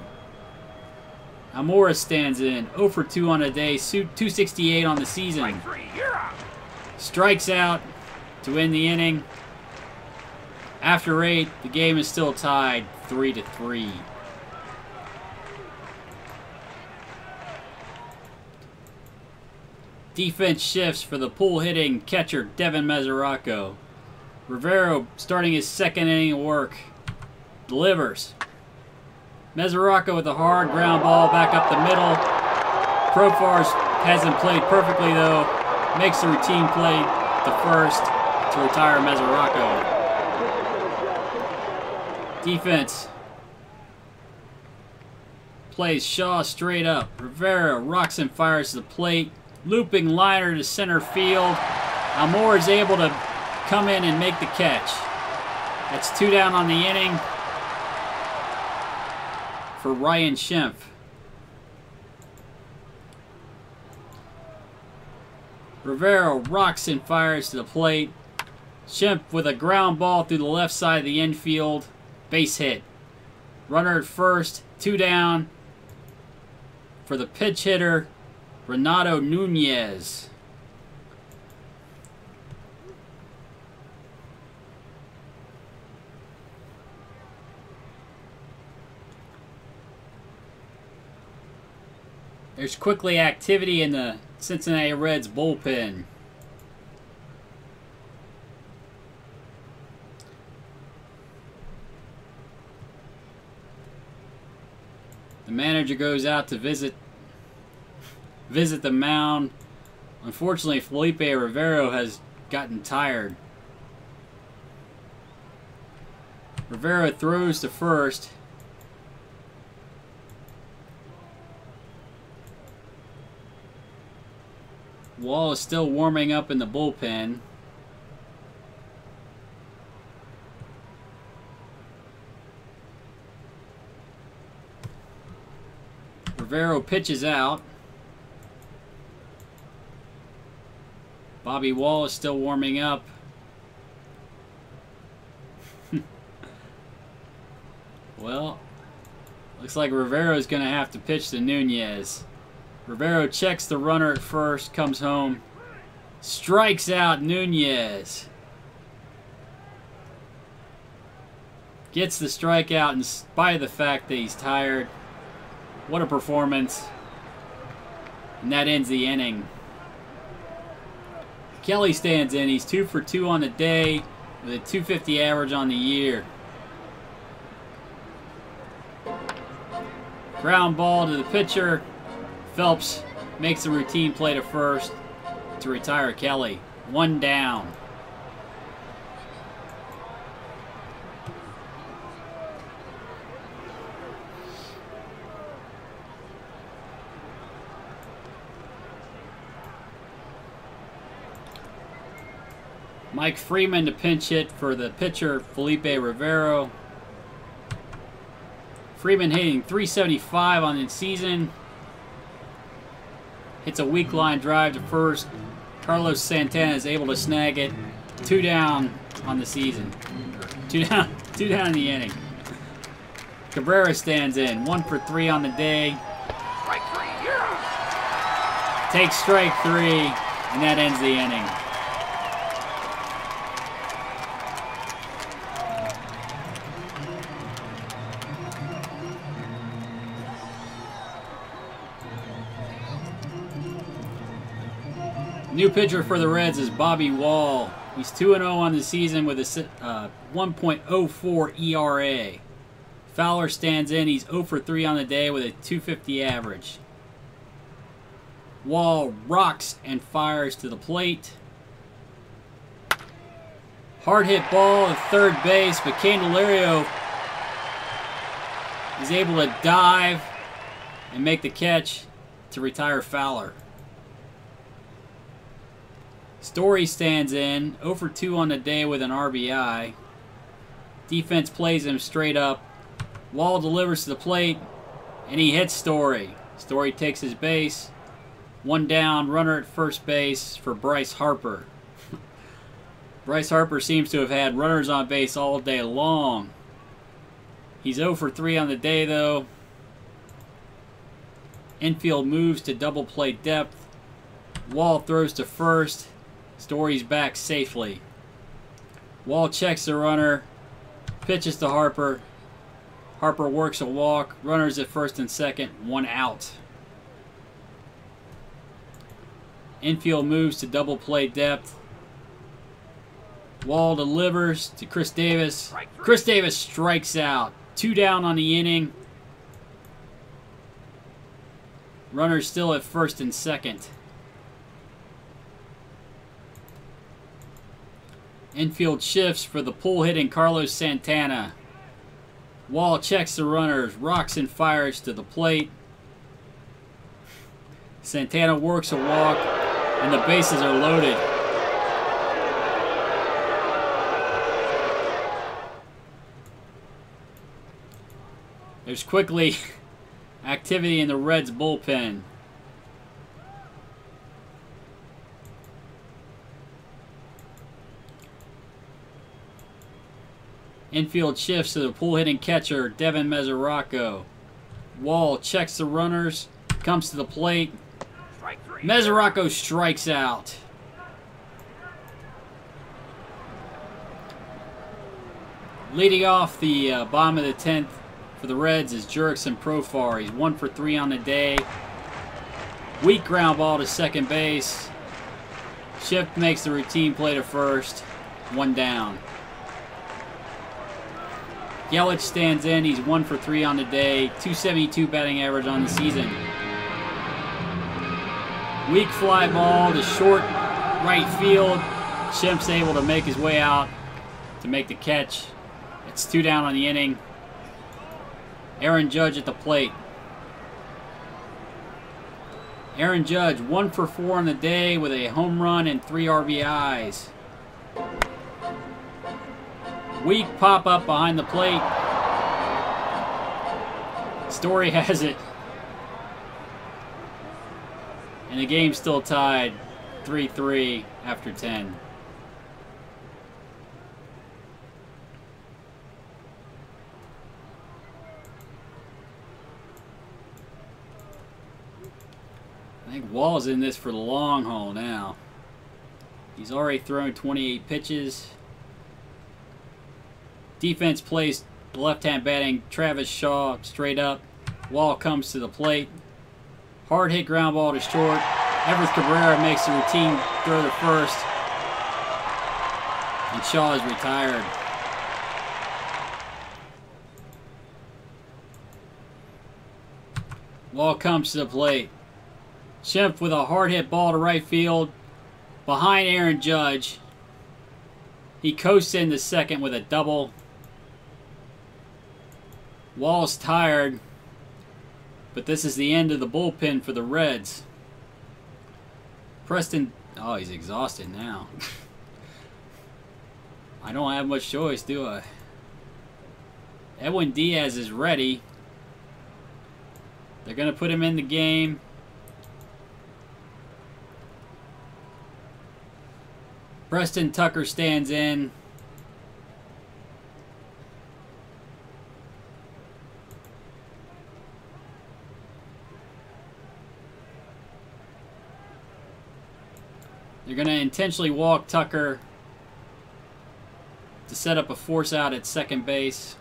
Almora stands in, 0 for 2 on the day, .268 on the season. Strikes out to end the inning. After 8, the game is still tied 3-3. Defense shifts for the pull hitting catcher Devin Mesoraco. Rivero starting his second inning of work. Delivers. Mesoraco with a hard ground ball back up the middle. Profar hasn't played perfectly though. Makes the routine play to first to retire Mesoraco. Defense plays Shaw straight up. Rivera rocks and fires to the plate. Looping liner to center field. Almora is able to come in and make the catch. That's 2 down on the inning for Ryan Schimpf. Rivero rocks and fires to the plate. Schimpf with a ground ball through the left side of the infield. Base hit. Runner at first. 2 down for the pitch hitter Renato Nunez. There's quickly activity in the Cincinnati Reds bullpen. The manager goes out to visit the mound. Unfortunately, Felipe Rivero has gotten tired. Rivero throws to first. Wall is still warming up in the bullpen. Rivero pitches out. Bobby Wall is still warming up. Well, looks like Rivero is going to have to pitch to Nunez. Rivero checks the runner at first, comes home, strikes out Nunez. Gets the strikeout in spite of the fact that he's tired. What a performance. And that ends the inning. Kelly stands in. He's 2 for 2 on the day with a .250 average on the year. Ground ball to the pitcher. Phelps makes a routine play to first to retire Kelly. 1 down. Mike Freeman to pinch hit for the pitcher, Felipe Rivero. Freeman hitting .375 on the season. Hits a weak line drive to first. Carlos Santana is able to snag it. 2 down on the season. 2 down in the inning. Cabrera stands in. 1 for 3 on the day. Strike 3, yeah. Takes strike 3, and that ends the inning. New pitcher for the Reds is Bobby Wall. He's 2-0 on the season with a 1.04 ERA. Fowler stands in. He's 0 for 3 on the day with a .250 average. Wall rocks and fires to the plate. Hard hit ball at third base, but Candelario is able to dive and make the catch to retire Fowler. Story stands in, 0 for 2 on the day with an RBI. Defense plays him straight up. Wall delivers to the plate, and he hits Story. Story takes his base. 1 down, runner at first base for Bryce Harper. Bryce Harper seems to have had runners on base all day long. He's 0 for 3 on the day, though. Infield moves to double play depth. Wall throws to first. Story's back safely. Wall checks the runner, pitches to Harper. Harper works a walk, runners at first and second, 1 out. Infield moves to double play depth. Wall delivers to Chris Davis. Chris Davis strikes out. 2 down on the inning. Runners still at first and second. Infield shifts for the pull hitting Carlos Santana. Wall checks the runners, rocks and fires to the plate. Santana works a walk, and the bases are loaded. There's quickly activity in the Reds bullpen. Infield shifts to the pull-hitting catcher, Devin Mesoraco. Wall checks the runners, comes to the plate. Mesoraco strikes out. Leading off the bottom of the 10th for the Reds is Jurickson Profar. He's 1 for 3 on the day Weak ground ball to second base. Schiff makes the routine play to first. 1 down. Yelich stands in. He's 1 for 3 on the day. 272 batting average on the season. Weak fly ball to short right field. Schiff's able to make his way out to make the catch. It's 2 down on the inning. Aaron Judge at the plate. Aaron Judge 1 for 4 on the day with a home run and 3 RBIs. Weak pop-up behind the plate. Story has it. And the game's still tied 3-3 after 10. I think Wall's in this for the long haul now. He's already thrown 28 pitches. Defense plays left-hand batting Travis Shaw straight up. Wall comes to the plate. Hard hit ground ball to short. Everett Cabrera makes the routine throw to first. And Shaw is retired. Wall comes to the plate. Schimpf with a hard hit ball to right field behind Aaron Judge. He coasts into second with a double. Wall's tired, but this is the end of the bullpen for the Reds. Preston, oh, he's exhausted now. I don't have much choice, do I? Edwin Diaz is ready. They're going to put him in the game. Preston Tucker stands in. They're going to intentionally walk Tucker to set up a force out at second base.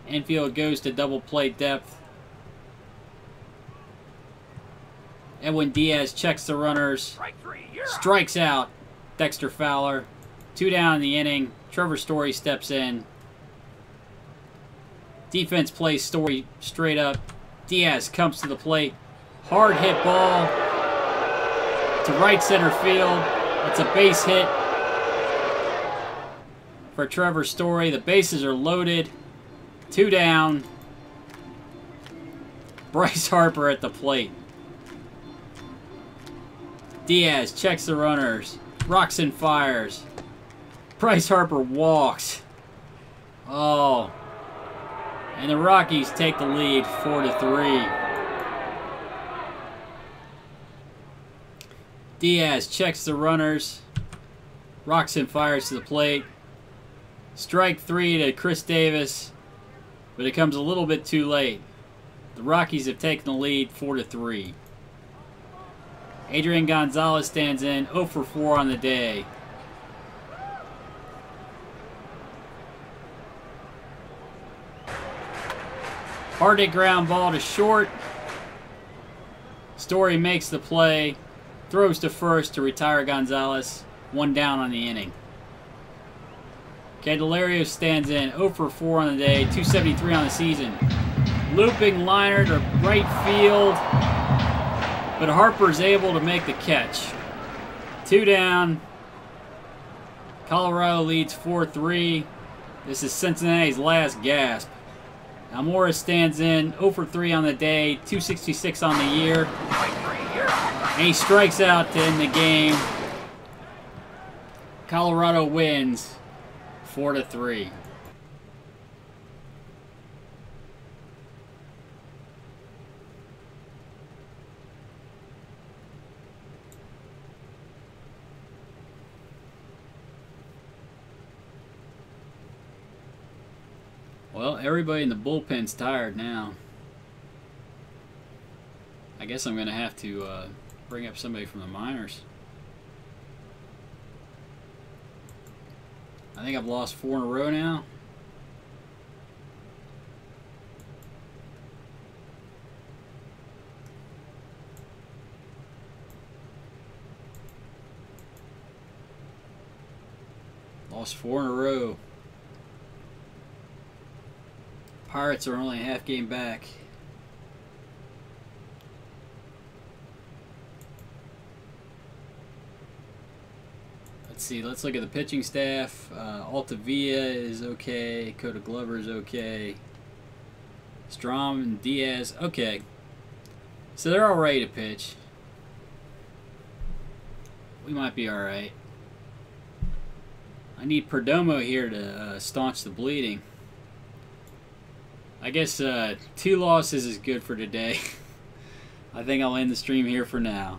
Infield goes to double play depth. Edwin Diaz checks the runners. Strikes out Dexter Fowler. 2 down in the inning. Trevor Story steps in. Defense plays Story straight up. Diaz comes to the plate. Hard hit ball to right center field. It's a base hit for Trevor Story. The bases are loaded. 2 down. Bryce Harper at the plate. Diaz checks the runners. Rocks and fires. Bryce Harper walks. Oh. And the Rockies take the lead 4-3. Diaz checks the runners. Rocks and fires to the plate. Strike 3 to Chris Davis. But it comes a little bit too late. The Rockies have taken the lead 4-3. Adrian Gonzalez stands in 0 for 4 on the day. Hard hit ground ball to short. Story makes the play. Throws to first to retire Gonzalez. 1 down on the inning. Candelario stands in 0 for 4 on the day. 273 on the season. Looping liner to right field. But Harper's able to make the catch. 2 down. Colorado leads 4-3. This is Cincinnati's last gasp. Almora stands in 0 for 3 on the day. 266 on the year. And he strikes out to end the game. Colorado wins 4-3. Well, everybody in the bullpen's tired now. I guess I'm going to have to bring up somebody from the minors. I think I've lost 4 in a row now. Lost 4 in a row. Pirates are only a half game back. Let's see. Let's look at the pitching staff. Altavilla is okay. Coda Glover is okay. Strom and Diaz, okay. So they're all ready to pitch. We might be all right. I need Perdomo here to staunch the bleeding. I guess 2 losses is good for today. I think I'll end the stream here for now.